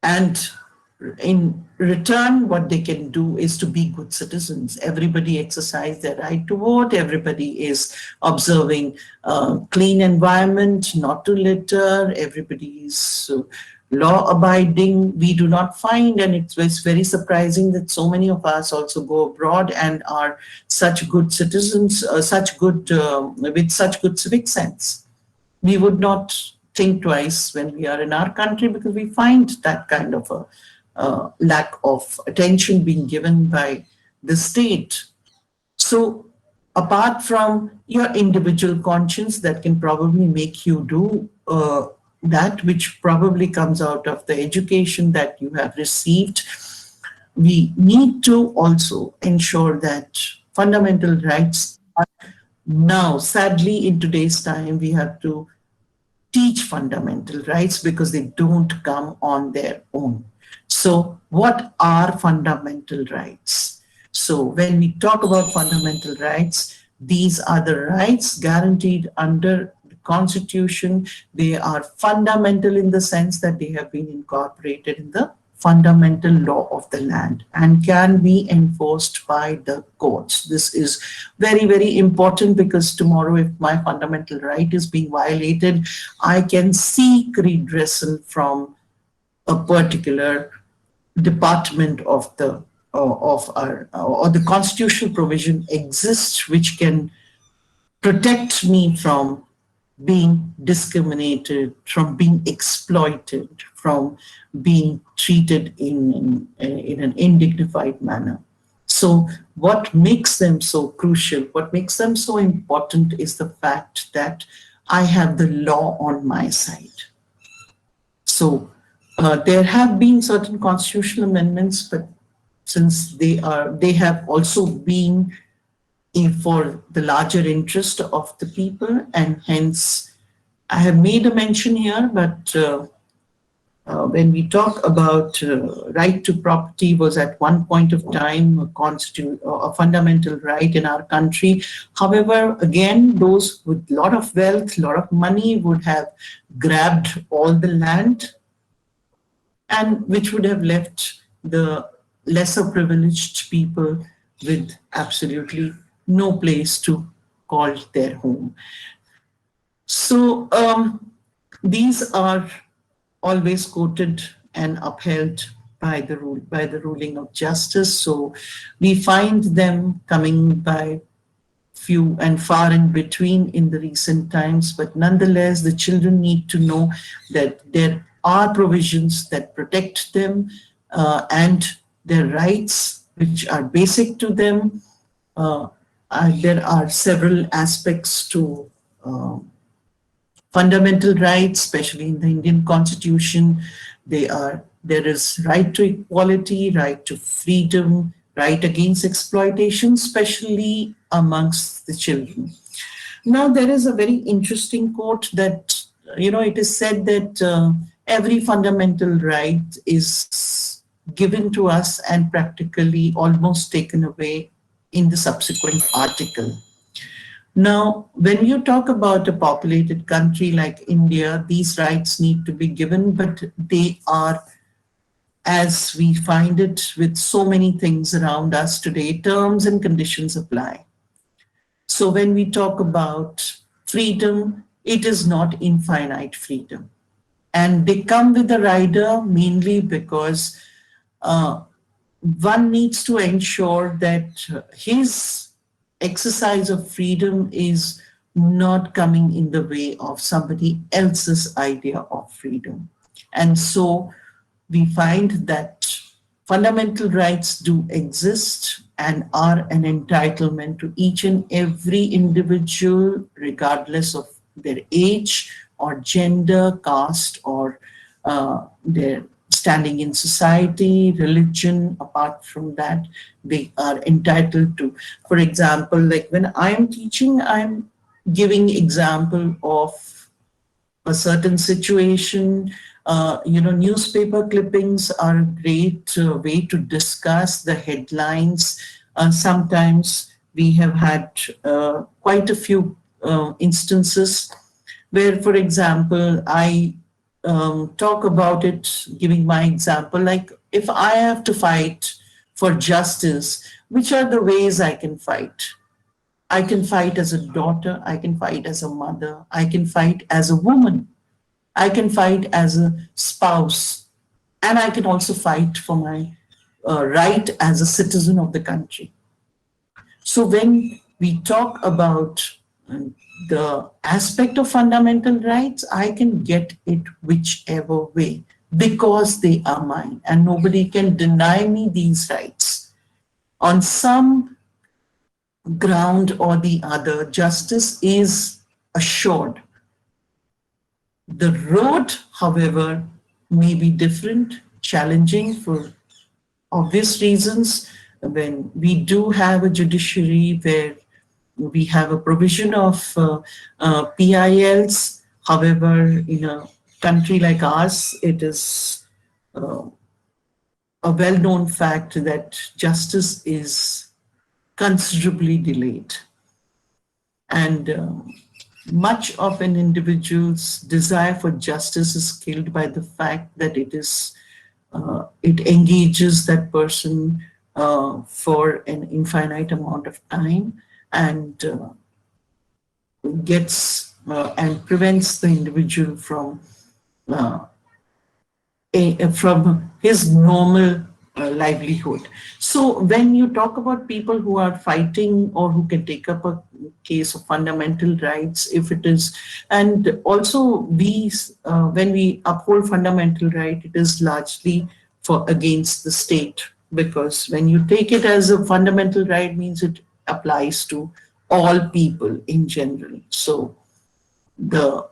And in return, what they can do is to be good citizens. Everybody exercise their right to vote. Everybody is observing clean environment, not to litter. Everybody is law-abiding. We do not find, and it's very surprising that so many of us also go abroad and are such good citizens, with such good civic sense. We would not think twice when we are in our country, because we find that kind of a lack of attention being given by the state. So apart from your individual conscience that can probably make you do that, which probably comes out of the education that you have received, we need to also ensure that fundamental rights are now, sadly, in today's time, we have to teach fundamental rights because they don't come on their own. So what are fundamental rights? So when we talk about fundamental rights, these are the rights guaranteed under the Constitution. They are fundamental in the sense that they have been incorporated in the fundamental law of the land and can be enforced by the courts. This is very, very important, because tomorrow if my fundamental right is being violated, I can seek redressal from a particular department of the or the constitutional provision exists which can protect me from being discriminated, from being exploited, from being treated in an undignified manner. So what makes them so crucial, what makes them so important is the fact that I have the law on my side. So there have been certain constitutional amendments, but since they have also been for the larger interest of the people, and hence I have made a mention here, but when we talk about right to property was at one point of time a fundamental right in our country. However, again, those with a lot of wealth, a lot of money would have grabbed all the land, and which would have left the lesser privileged people with absolutely no place to call their home. So these are always quoted and upheld by the ruling of justice. So we find them coming by few and far in between in the recent times, but nonetheless, the children need to know that there are provisions that protect them and their rights, which are basic to them. There are several aspects to fundamental rights, especially in the Indian Constitution. There is right to equality, right to freedom, right against exploitation, especially amongst the children. Now, there is a very interesting quote that, it is said that every fundamental right is given to us and practically almost taken away in the subsequent article. Now, when you talk about a populated country like India, these rights need to be given, but they are, as we find it with so many things around us today, terms and conditions apply. So when we talk about freedom, it is not infinite freedom. And they come with a rider mainly because one needs to ensure that his exercise of freedom is not coming in the way of somebody else's idea of freedom. And so we find that fundamental rights do exist and are an entitlement to each and every individual, regardless of their age or gender, caste, or their standing in society, religion. Apart from that, they are entitled to. For example, like when I'm teaching, I'm giving example of a certain situation. Newspaper clippings are a great way to discuss the headlines. Sometimes we have had quite a few instances where, for example, I talk about it, giving my example, like if I have to fight for justice, which are the ways I can fight? I can fight as a daughter, I can fight as a mother, I can fight as a woman, I can fight as a spouse, and I can also fight for my right as a citizen of the country. So when we talk about the aspect of fundamental rights, I can get it whichever way because they are mine and nobody can deny me these rights. On some ground or the other, justice is assured. The road, however, may be different, challenging for obvious reasons. When we do have a judiciary where we have a provision of PILs, however, in a country like ours, it is a well-known fact that justice is considerably delayed. And much of an individual's desire for justice is killed by the fact that it engages that person for an infinite amount of time and gets and prevents the individual from his normal livelihood. So when you talk about people who are fighting or who can take up a case of fundamental rights, if it is, and also we, when we uphold fundamental right, it is largely for against the state, because when you take it as a fundamental right means it applies to all people in general. So the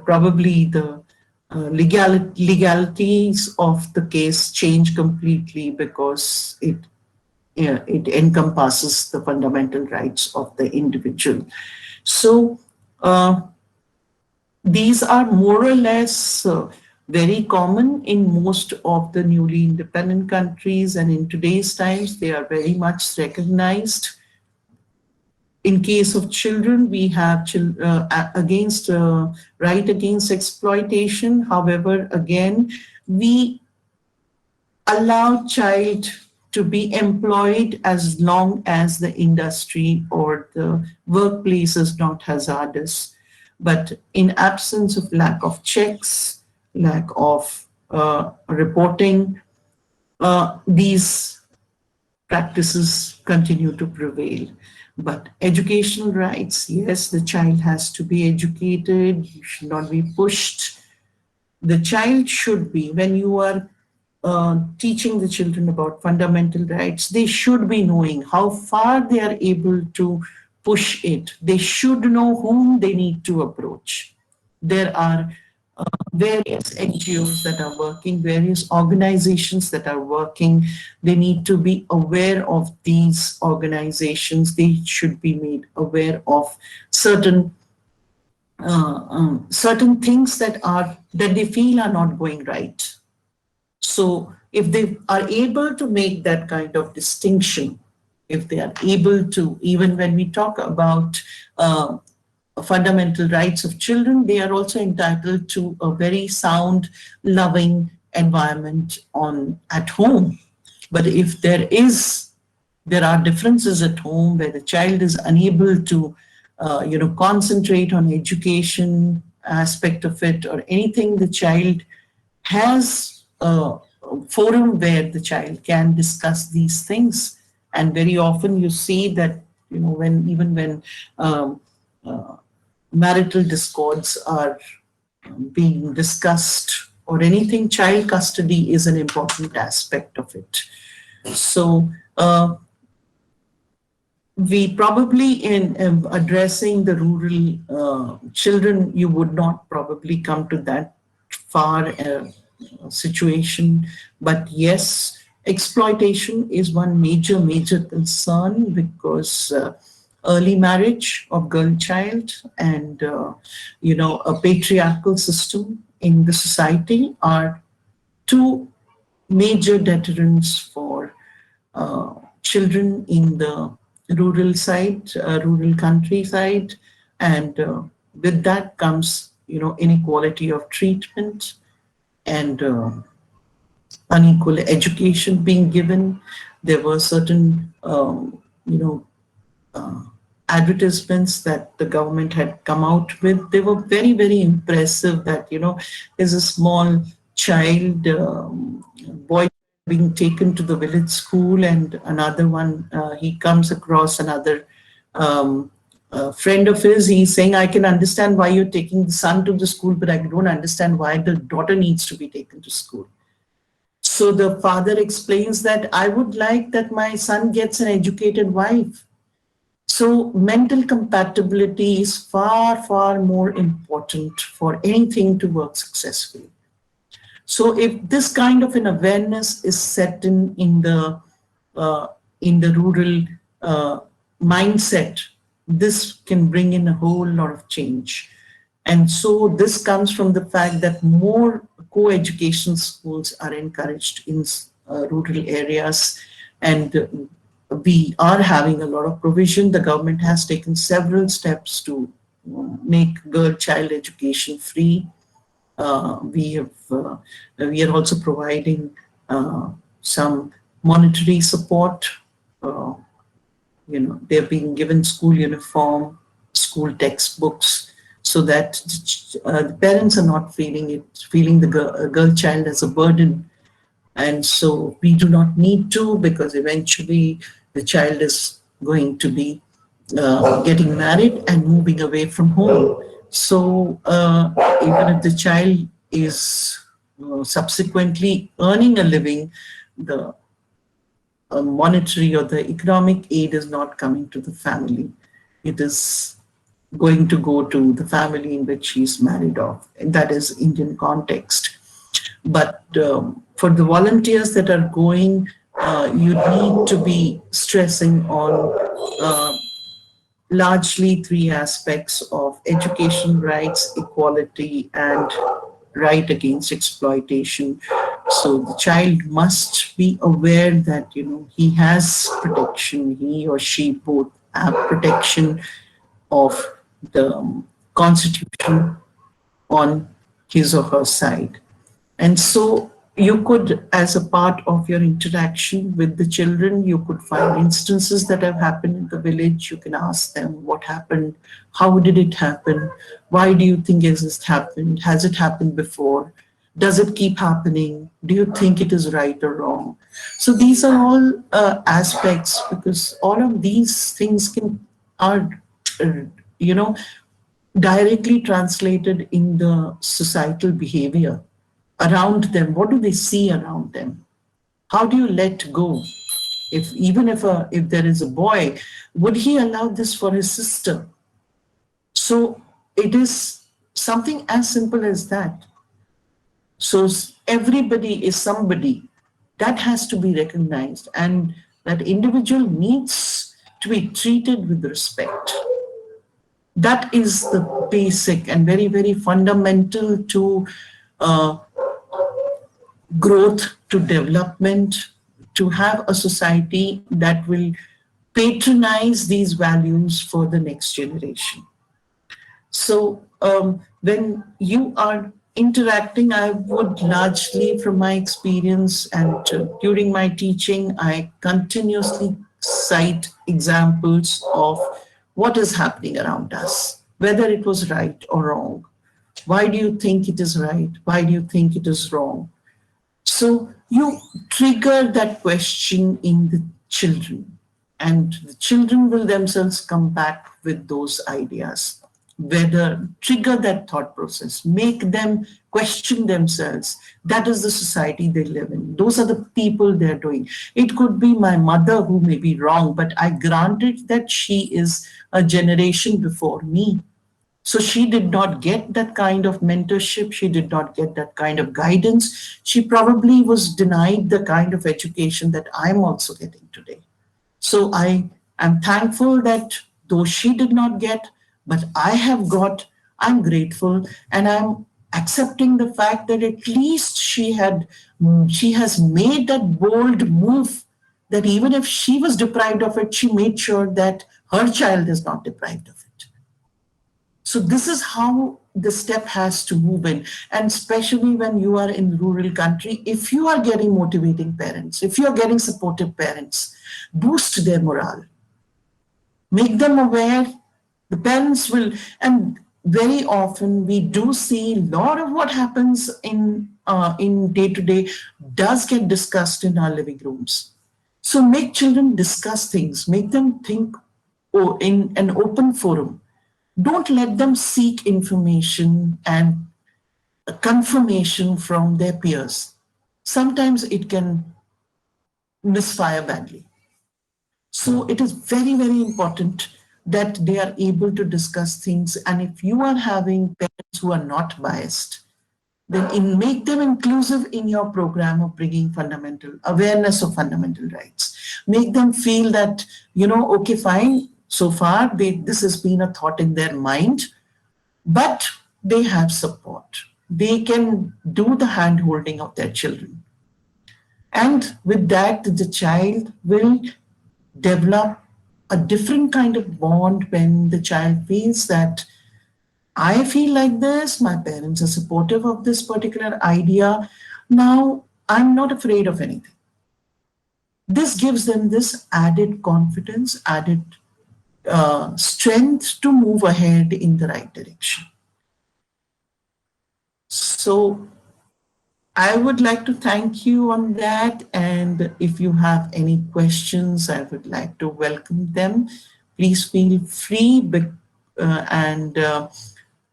probably the legalities of the case change completely because it, yeah, it encompasses the fundamental rights of the individual. So these are more or less very common in most of the newly independent countries, and in today's times they are very much recognized. In case of children, we have against right against exploitation. However, again, we allow child to be employed as long as the industry or the workplace is not hazardous. But in absence of lack of checks, lack of reporting, these practices continue to prevail. But educational rights, yes, the child has to be educated, you should not be pushed. The child should be, when you are teaching the children about fundamental rights, they should be knowing how far they are able to push it. They should know whom they need to approach. There are various NGOs that are working, various organizations that are working. They need to be aware of these organizations. They should be made aware of certain certain things that they feel are not going right. So if they are able to make that kind of distinction, if they are able to, even when we talk about fundamental rights of children, they are also entitled to a very sound, loving environment at home. But if there are differences at home where the child is unable to, concentrate on education aspect of it or anything, the child has a forum where the child can discuss these things. And very often you see that, when marital discords are being discussed or anything, child custody is an important aspect of it. So we probably, in addressing the rural children, you would not probably come to that far situation. But yes, exploitation is one major concern, because early marriage of girl child and a patriarchal system in the society are two major deterrents for children in the rural side, rural countryside, and with that comes inequality of treatment and unequal education being given. There were certain advertisements that the government had come out with. They were very impressive. That there's a small child, boy being taken to the village school, and another one, he comes across another friend of his. He's saying, I can understand why you're taking the son to the school, but I don't understand why the daughter needs to be taken to school. So the father explains that I would like that my son gets an educated wife. So mental compatibility is far more important for anything to work successfully. So if this kind of an awareness is set in the rural mindset, this can bring in a whole lot of change. And so this comes from the fact that more co-education schools are encouraged in rural areas, and we are having a lot of provision. The government has taken several steps to make girl-child education free. We are also providing some monetary support. They're being given school uniform, school textbooks, so that the parents are not feeling the girl child as a burden. And so we do not need to, because eventually the child is going to be getting married and moving away from home. So even if the child is subsequently earning a living, the monetary or the economic aid is not coming to the family. It is going to go to the family in which she's married off. And that is Indian context. But for the volunteers that are going, you need to be stressing on largely three aspects of education rights, equality, and right against exploitation. So the child must be aware that he has protection, he or she both have protection of the constitution on his or her side. And so you could, as a part of your interaction with the children, you could find instances that have happened in the village. You can ask them what happened, how did it happen, why do you think this happened, has it happened before, does it keep happening, do you think it is right or wrong. So these are all aspects, because all of these things are uh, you know directly translated in the societal behavior around them. What do they see around them? How do you let go? If there is a boy, would he allow this for his sister? So it is something as simple as that. So everybody is somebody. That has to be recognized, and that individual needs to be treated with respect. That is the basic and very, very fundamental to uh, growth, to development, to have a society that will patronize these values for the next generation. So when you are interacting, I would largely, from my experience and during my teaching, I continuously cite examples of what is happening around us, whether it was right or wrong. Why do you think it is right? Why do you think it is wrong? So you trigger that question in the children, and the children will themselves come back with those ideas. Whether trigger that thought process, make them question themselves. That is the society they live in. Those are the people they're doing. It could be my mother who may be wrong, but I granted that she is a generation before me. So she did not get that kind of mentorship. She did not get that kind of guidance. She probably was denied the kind of education that I'm also getting today. So I am thankful that though she did not get, but I have got, I'm grateful, and I'm accepting the fact that at least she has made that bold move, that even if she was deprived of it, she made sure that her child is not deprived of it. So this is how the step has to move in. And especially when you are in rural country, if you are getting motivating parents, if you are getting supportive parents, boost their morale. Make them aware. The parents will, and very often we do see a lot of what happens in day to day does get discussed in our living rooms. So make children discuss things, make them think in an open forum. Don't let them seek information and confirmation from their peers. Sometimes it can misfire badly. So it is very, very important that they are able to discuss things. And if you are having parents who are not biased, then make them inclusive in your program of bringing fundamental awareness of fundamental rights. Make them feel that, okay, fine, so far this has been a thought in their mind, but they have support. They can do the hand holding of their children. And with that, the child will develop a different kind of bond when the child feels that I feel like this, my parents are supportive of this particular idea. Now I'm not afraid of anything. This gives them this added confidence, added strength to move ahead in the right direction. So I would like to thank you on that. And if you have any questions, I would like to welcome them. Please feel free, and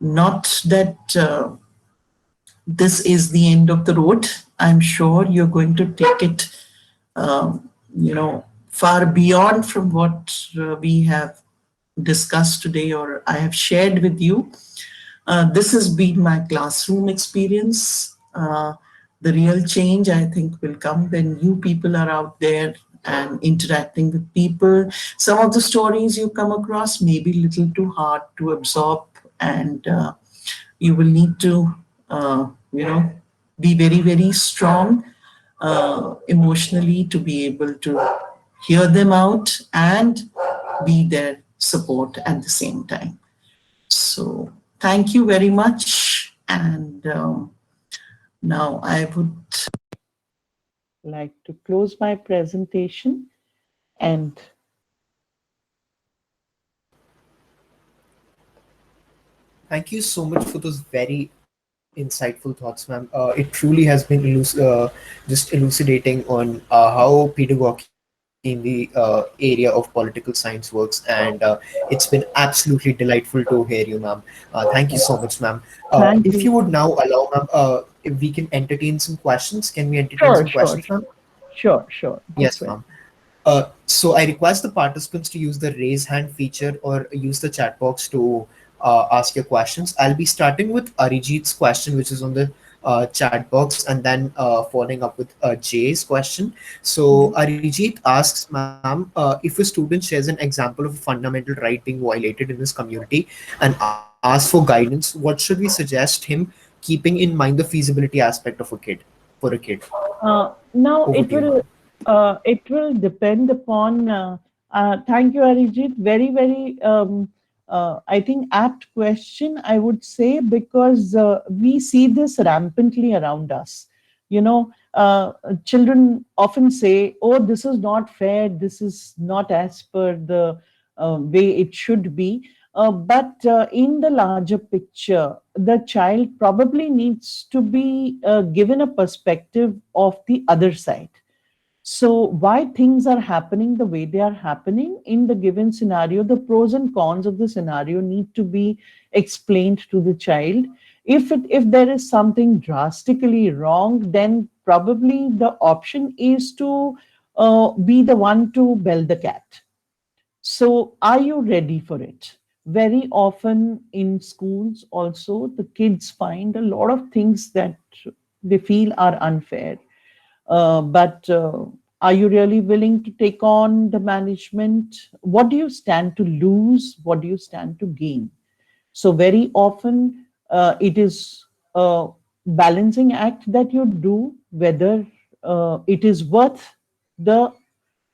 not that this is the end of the road. I'm sure you're going to take it, far beyond from what we have discussed today or I have shared with you. This has been my classroom experience. The real change, I think, will come when you people are out there and interacting with people. Some of the stories you come across may be a little too hard to absorb, and you will need to, be very, very strong emotionally to be able to hear them out and be their support at the same time. So thank you very much. And now I would. Like to close my presentation and Thank you so much for those very insightful thoughts, ma'am. It truly has been just elucidating on how pedagogy in the area of political science works, and it's been absolutely delightful to hear you, ma'am. Thank you so much, ma'am. If thank you you. would now allow, ma'am, if we can entertain some questions. Can we entertain some Sure, sure, questions, ma'am? sure, sure, sure. Yes, This way. ma'am. So I request the participants to use the raise hand feature or use the chat box to ask your questions. I'll be starting with Arijit's question, which is on the chat box, and then following up with Jay's question. So Mhm. Arijit asks, ma'am, if a student shares an example of a fundamental right being violated in his community and asks for guidance, what should we suggest him, keeping in mind the feasibility aspect of a kid? Now Over to you, ma'am. it will depend upon. Thank you, Arijit. Very, very. I think apt question. I would say because we see this rampantly around us. You know, children often say, "Oh, this is not fair. This is not as per the way it should be." But in the larger picture, the child probably needs to be given a perspective of the other side. So, why things are happening the way they are happening in the given scenario, the pros and cons of the scenario need to be explained to the child. If there is something drastically wrong, then probably the option is to be the one to bell the cat. So, are you ready for it? Very often in schools, also, the kids find a lot of things that they feel are unfair. But are you really willing to take on the management? What do you stand to lose? What do you stand to gain? So, very often it is a balancing act that you do, whether it is worth the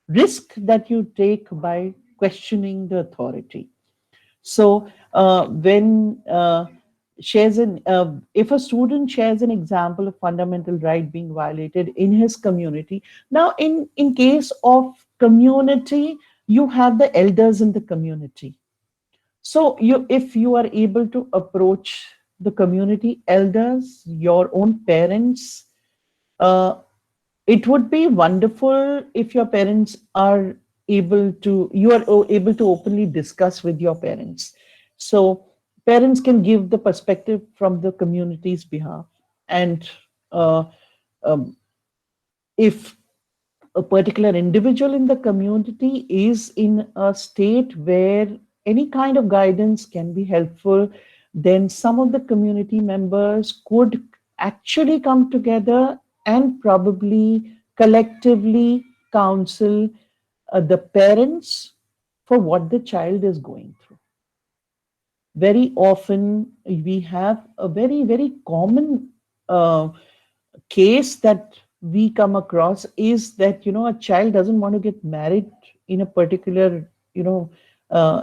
risk that you take by questioning the authority. So when shares an if a student shares an example of fundamental right being violated in his community, now in case of community, you have the elders in the community. So you if you are able to approach the community elders, your own parents, uh, it would be wonderful if your parents are you are able to openly discuss with your parents. So parents can give the perspective from the community's behalf. And uh, um, if a particular individual in the community is in a state where any kind of guidance can be helpful, then some of the community members could actually come together and probably collectively counsel the parents for what the child is going through. Very often, we have a very, very common case that we come across is that a child doesn't want to get married in a particular uh,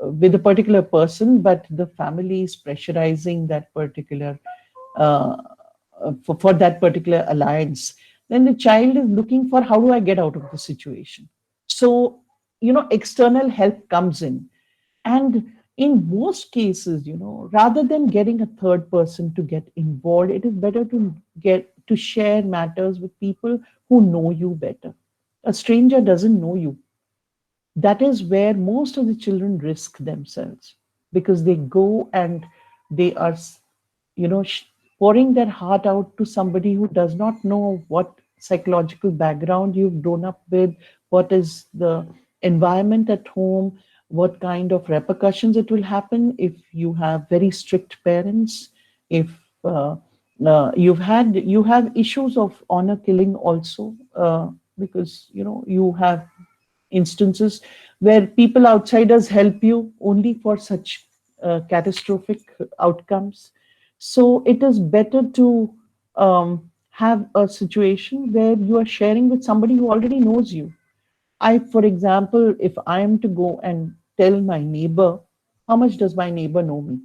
with a particular person, but the family is pressurizing that particular uh, for that particular alliance. Then the child is looking for, how do I get out of the situation? So external help comes in. And in most cases, rather than getting a third person to get involved, it is better to share matters with people who know you better. A stranger doesn't know you. That is where most of the children risk themselves, because they go and they are, you know, pouring their heart out to somebody who does not know what psychological background you've grown up with, what is the environment at home, what kind of repercussions it will happen if you have very strict parents, if uh, you have issues of honor killing also, because you know you have instances where people outsiders help you only for such catastrophic outcomes. So it is better to have a situation where you are sharing with somebody who already knows you. I, for example, if I am to go and tell my neighbor, how much does my neighbor know me?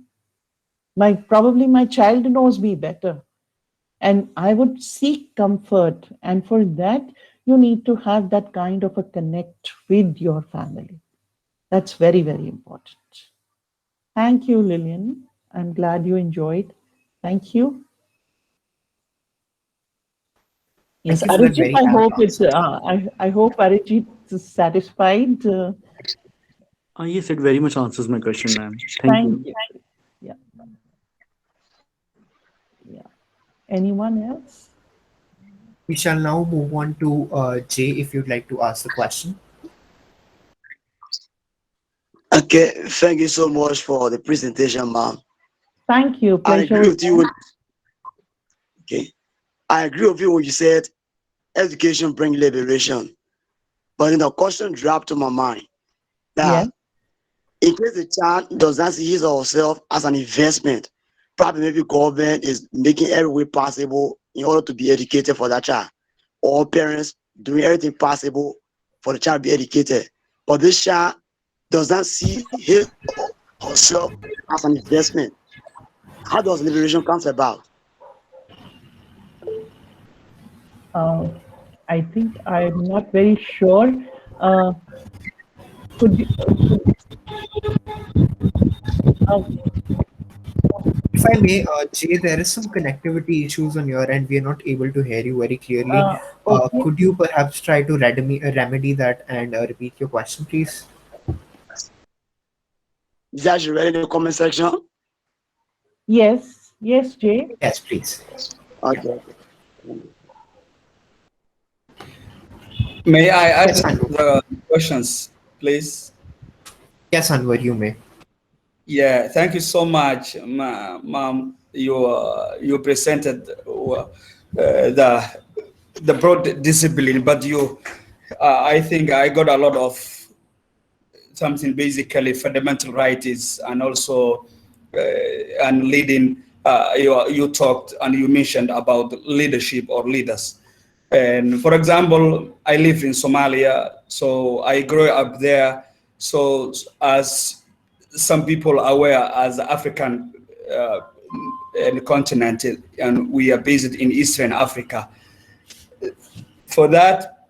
My child knows me better, and I would seek comfort. And for that, you need to have that kind of a connect with your family. That's very, very important. Thank you, Lillian. I'm glad you enjoyed. Thank you. Thank Yes, you for that Arijit, very I apt hope answer. I hope Arijit is satisfied. Yes, it very much answers my question, ma'am. Thank Thank you. you. Yeah, yeah. Anyone else? We shall now move on to Jay if you'd like to ask the question. Okay, thank you so much for the presentation, ma'am. Thank you. I Pleasure agree was with you. Okay, I agree with you when you said education brings liberation. But in the question dropped to my mind yes, that in case the child does not see his or herself as an investment, probably maybe government is making every way possible in order to be educated for that child, or parents doing everything possible for the child to be educated. But this child does not see his or herself as an investment. How does liberation comes about? uh, I think I'm not very sure. Uh, could you, uh, If I may, Jay, there is some connectivity issues on your end. We are not able to hear you very clearly. okay. Could you perhaps try to remedy that and repeat your question, please? Is that you read in the comment section? Yes, yes, Jay. Yes, please. Yeah. Okay. May I ask Yes, Anwar. the questions, please? Yes, Anwar, you may. Yeah, thank you so much, ma'am. You presented the broad discipline, but I think I got a lot of something basically fundamental rights and also and leading. You talked and you mentioned about leadership or leaders. And for example, I live in Somalia, so I grew up there. So as some people are aware, as African and continent, and we are based in Eastern Africa. For that,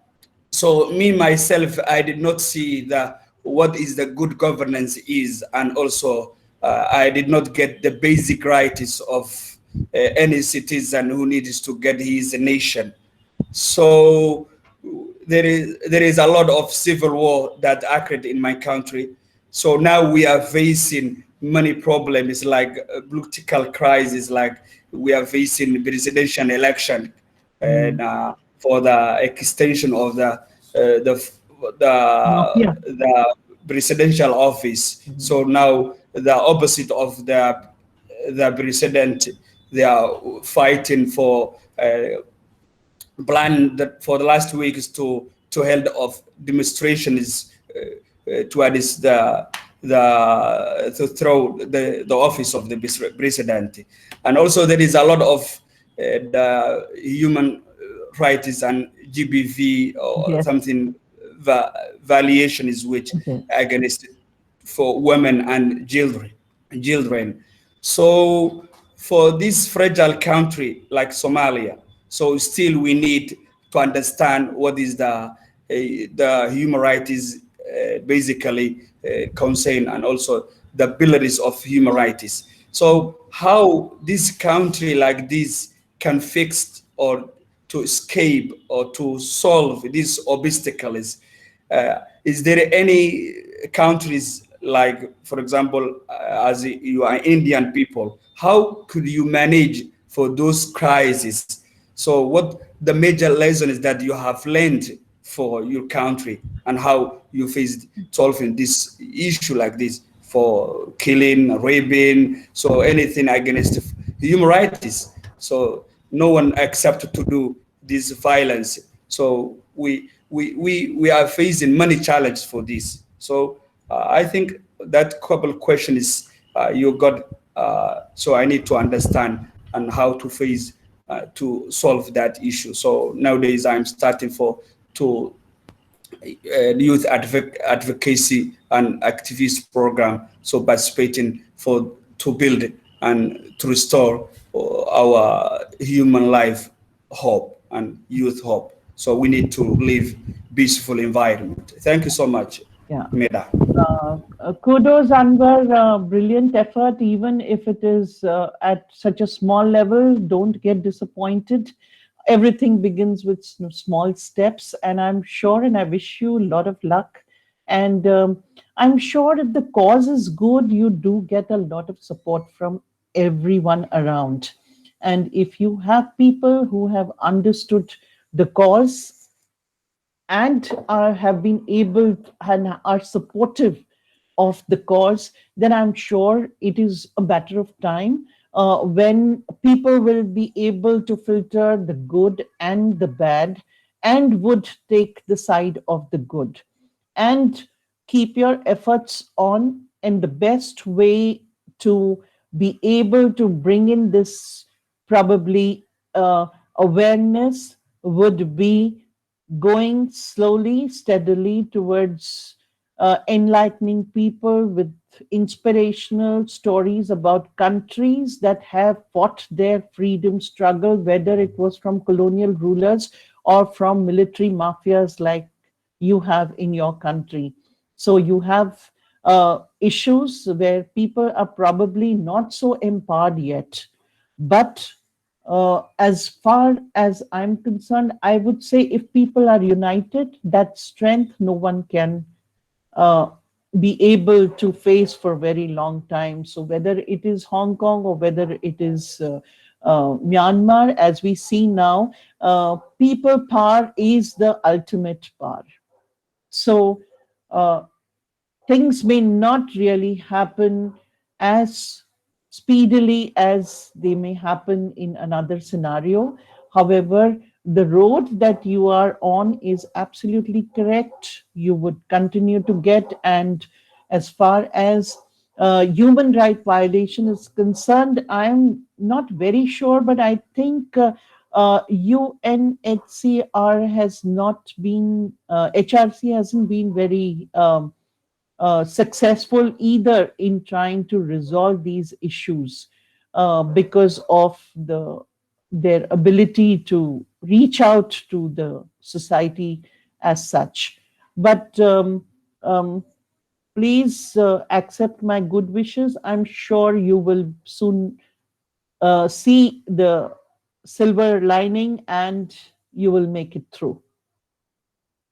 so me myself, I did not see the what is the good governance is, and also I did not get the basic rights of any citizen who needs to get his nation. So there is a lot of civil war that occurred in my country. So now we are facing many problems like political crisis, like we are facing presidential election, and for the extension of Mafia. the presidential office. So now the opposite of the president, they are fighting for. Plan that for the last week is to held of demonstrations towards to throw the office of the president, and also there is a lot of the human rights and GBV or Yes, something valuation is which yes, against for women and children. So for this fragile country like Somalia, so still we need to understand what is the human rights is basically concern, and also the pillars of human rights. So how this country like this can fix or to escape or to solve these obstacles? Is there any countries like, for example, as you are Indian people, how could you manage for those crises? So what the major lesson is that you have learned for your country and how you faced solving this issue like this for killing, raping, so anything against human rights. So no one accepted to do this violence. So we are facing many challenges for this. So I think that couple questions you got. So I need to understand and how to face to solve that issue. So nowadays I'm starting for to youth advocacy and activist program. So participating for to build and to restore our human life hope and youth hope. So we need to live peaceful environment. Thank you so much, Yeah. Medha. Kudos, Anwar. Brilliant effort, even if it is at such a small level. Don't get disappointed. Everything begins with small steps, and I'm sure, and I wish you a lot of luck. And I'm sure if the cause is good, you do get a lot of support from everyone around. And if you have people who have understood the cause and have been able and are supportive of the cause, then I'm sure it is a matter of time when people will be able to filter the good and the bad and would take the side of the good and keep your efforts on. And the best way to be able to bring in this probably awareness would be going slowly, steadily towards enlightening people with inspirational stories about countries that have fought their freedom struggle, whether it was from colonial rulers or from military mafias like you have in your country. So you have issues where people are probably not so empowered yet, but as far as I'm concerned, I would say if people are united, that strength no one can uh, be able to face for a very long time. So whether it is Hong Kong or whether it is Myanmar, as we see now, people power is the ultimate power. So uh, things may not really happen as speedily as they may happen in another scenario. However, the road that you are on is absolutely correct. You would continue to get, and as far as human right violation is concerned, I'm not very sure, but I think UNHCR has not been, HRC hasn't been very successful either in trying to resolve these issues because of their ability to reach out to the society as such. But please accept my good wishes. I'm sure you will soon see the silver lining and you will make it through.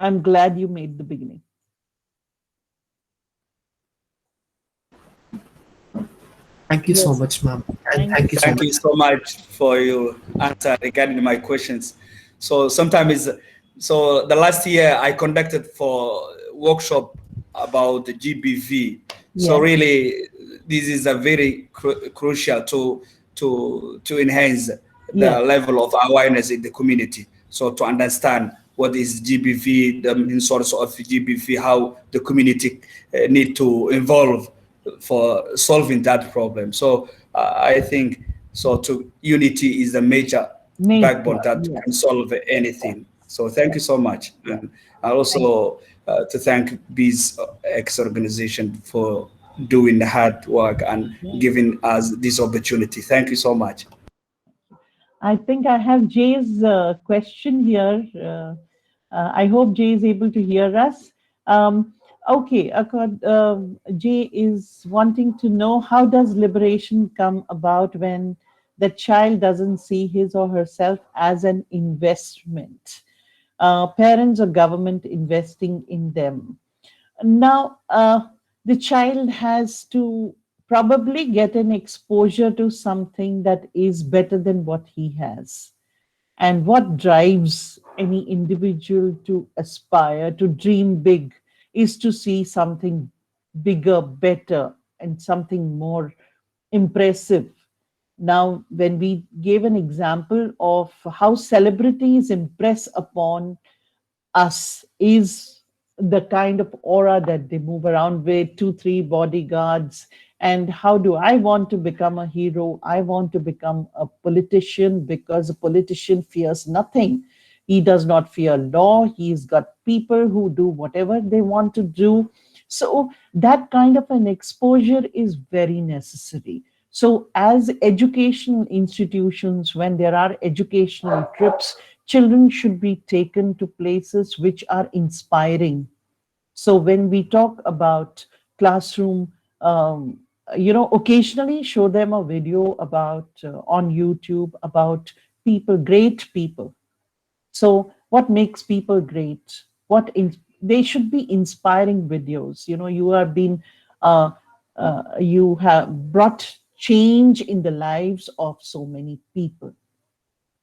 I'm glad you made the beginning. Thank you so Yes. much, ma'am. And Thank thank you so Thank much. you so much for your answer regarding my questions. So sometimes, so the last year I conducted for workshop about the GBV. So Yes. really, this is a very crucial to enhance the Yes. level of awareness in the community. So to understand what is GBV, the main source of GBV, how the community need to involve for solving that problem. So I think so. To unity is the major backbone Nature. that can Yes. solve anything. So thank you so much, and I Thank also to thank Bees X organization for doing the hard work and you. giving us this opportunity. Thank you so much. I think I have Jay's question here. I hope Jay is able to hear us. Okay, Jay is wanting to know how does liberation come about when The child doesn't see his or herself as an investment. Parents or government investing in them. Now, the child has to probably get an exposure to something that is better than what he has. And what drives any individual to aspire, to dream big, is to see something bigger, better, and something more impressive. Now, when we gave an example of how celebrities impress upon us is the kind of aura that they move around with, two, three bodyguards. And how do I want to become a hero? I want to become a politician because a politician fears nothing. He does not fear law. He's got people who do whatever they want to do. So that kind of an exposure is very necessary. So as educational institutions, when there are educational trips, children should be taken to places which are inspiring. So when we talk about classroom, occasionally show them a video about on YouTube about people, great people. So what makes people great? They should be inspiring videos. You have been, you have brought change in the lives of so many people.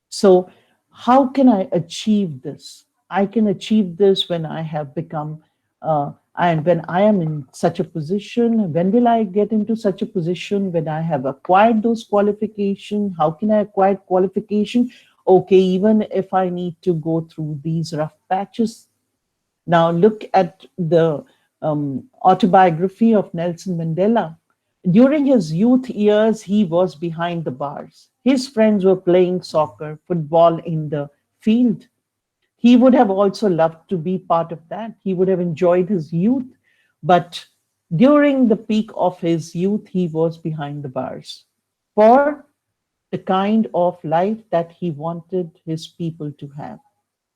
So, how can I achieve this? I can achieve this when I have become, and when I am in such a position. When will I get into such a position? When I have acquired those qualifications? How can I acquire qualification? Okay, even if I need to go through these rough patches. Now, look at the autobiography of Nelson Mandela. During his youth years, he was behind the bars. His friends were playing soccer, football in the field. He would have also loved to be part of that. He would have enjoyed his youth. But during the peak of his youth, he was behind the bars for the kind of life that he wanted his people to have,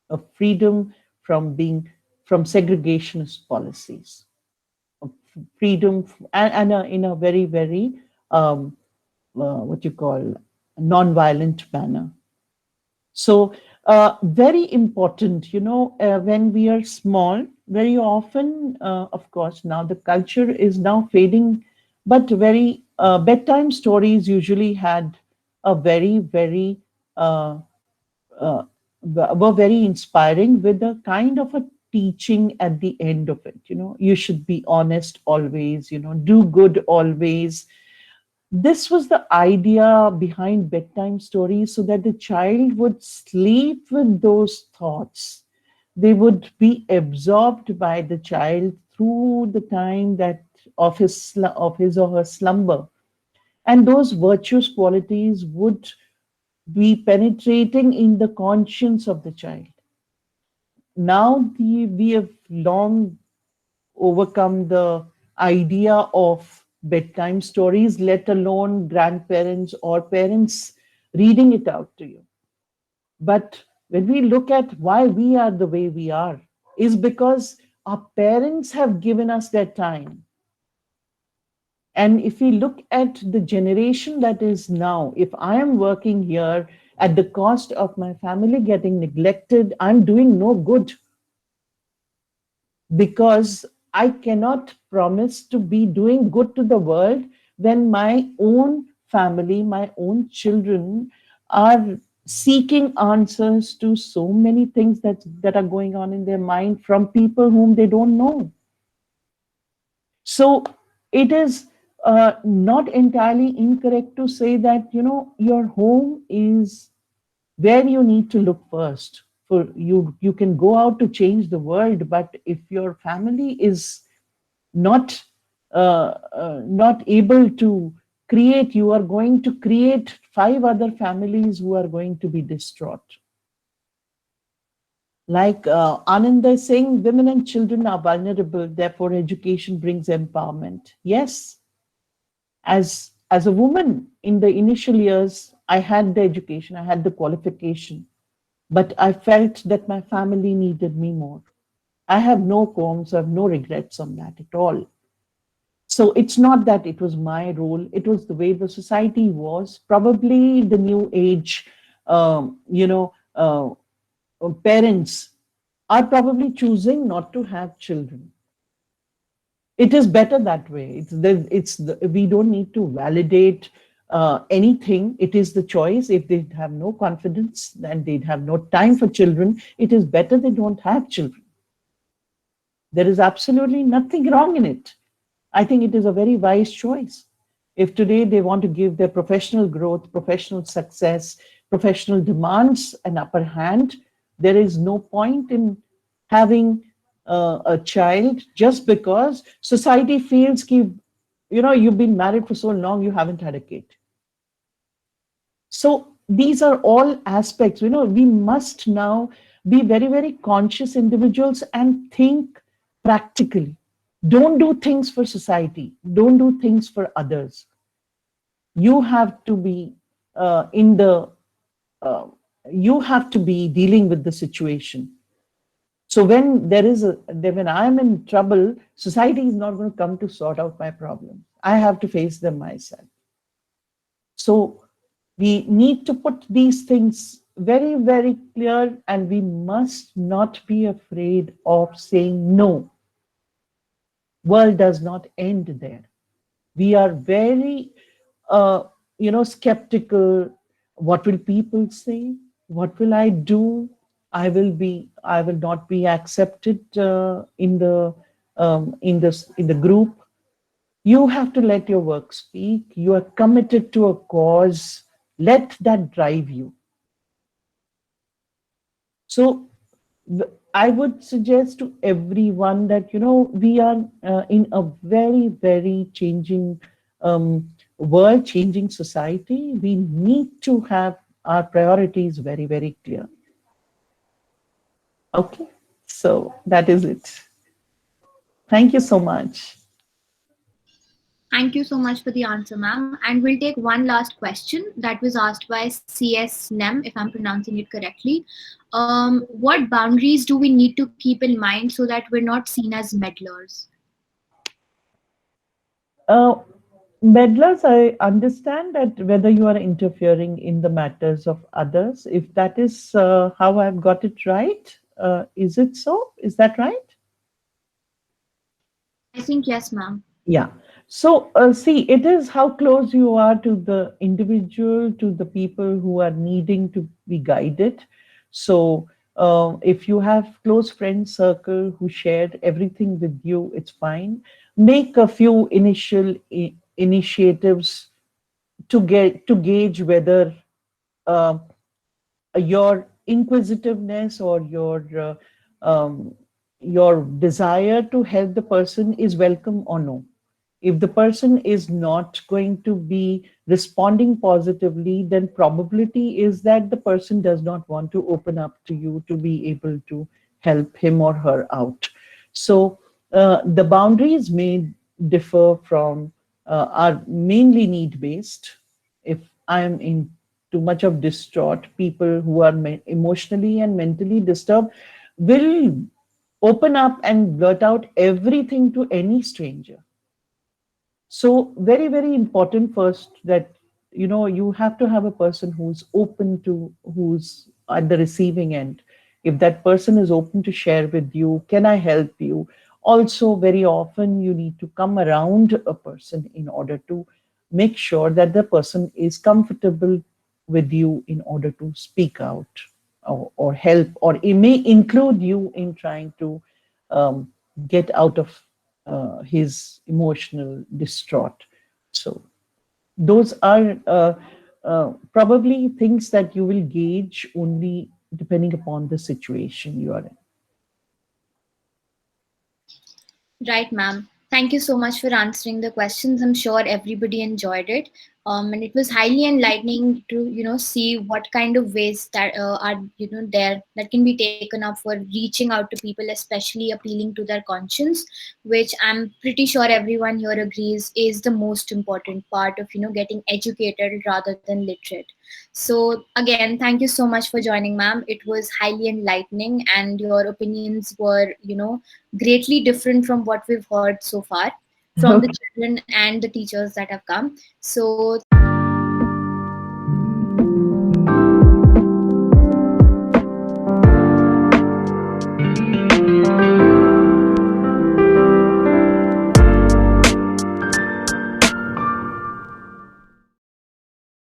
a freedom from segregationist policies, freedom, and in a very, very what you call non-violent manner. So very important, when we are small, very often, of course, now the culture is now fading, but very bedtime stories usually had a very, very uh, were very inspiring with a kind of a teaching at the end of it. You should be honest always, do good always. This was the idea behind bedtime stories, so that the child would sleep with those thoughts. They would be absorbed by the child through the time that of his or her slumber, and those virtuous qualities would be penetrating in the conscience of the child. Now we have long overcome the idea of bedtime stories, let alone grandparents or parents reading it out to you. But when we look at why we are the way we are, is because our parents have given us their time. And if we look at the generation that is now, if I am working here at the cost of my family getting neglected, I'm doing no good, because I cannot promise to be doing good to the world when my own family, my own children are seeking answers to so many things that are going on in their mind from people whom they don't know. So it is not entirely incorrect to say that, your home is where you need to look first. For you can go out to change the world, but if your family is not not able to create, you are going to create 5 other families who are going to be distraught. Like Ananda is saying, women and children are vulnerable, therefore education brings empowerment. Yes, as a woman in the initial years, I had the education, I had the qualification, but I felt that my family needed me more. I have no qualms, I have no regrets on that at all. So it's not that it was my role, it was the way the society was. Probably the new age, um, you know, uh, parents are probably choosing not to have children. It is better that way. We don't need to validate anything. It is the choice. If they have no confidence and they have no time for children, it is better they don't have children. There is absolutely nothing wrong in it. I think it is a very wise choice. If today they want to give their professional growth, professional success, professional demands an upper hand, there is no point in having a child just because society feels you've been married for so long, you haven't had a kid. So these are all aspects, we must now be very, very conscious individuals and think practically. Don't do things for society. Don't do things for others. You have to be in the, uh, you have to be dealing with the situation. So when I'm in trouble, society is not going to come to sort out my problems. I have to face them myself. So we need to put these things very, very clear, and we must not be afraid of saying no. World does not end there. We are very, skeptical. What will people say? What will I do? I will not be accepted in the group. You have to let your work speak. You are committed to a cause. Let that drive you. So I would suggest to everyone that we are in a very, very changing world, changing society. We need to have our priorities very, very clear. Okay, so that is it. Thank you so much. Thank you so much for the answer, ma'am. And we'll take one last question that was asked by CS Nem, if I'm pronouncing it correctly. What boundaries do we need to keep in mind so that we're not seen as meddlers? Uh, Meddlers, I understand that whether you are interfering in the matters of others, if that is how I've got it right, is it so? Is that right? I think yes, ma'am. Yeah. So, see, it is how close you are to the individual, to the people who are needing to be guided. So, if you have close friend circle who shared everything with you, it's fine. Make a few initial initiatives to gauge whether uh, your inquisitiveness or your desire to help the person is welcome or no. If the person is not going to be responding positively, then probability is that the person does not want to open up to you to be able to help him or her out. So the boundaries may differ from are mainly need based. If I am in too much of distraught, people who are emotionally and mentally disturbed will open up and blurt out everything to any stranger. So very, very important first that you have to have a person who's open to, who's at the receiving end. If that person is open to share with you, can I help you? Also, very often you need to come around a person in order to make sure that the person is comfortable with you in order to speak out or help, or it may include you in trying to get out of his emotional distraught. So those are probably things that you will gauge only depending upon the situation you are in. Right, ma'am. Thank you so much for answering the questions. I'm sure everybody enjoyed it. And it was highly enlightening to, see what kind of ways that are, there that can be taken up for reaching out to people, especially appealing to their conscience, which I'm pretty sure everyone here agrees is the most important part of, getting educated rather than literate. So again, thank you so much for joining, ma'am. It was highly enlightening and your opinions were, greatly different from what we've heard so far. from the children and the teachers that have come. So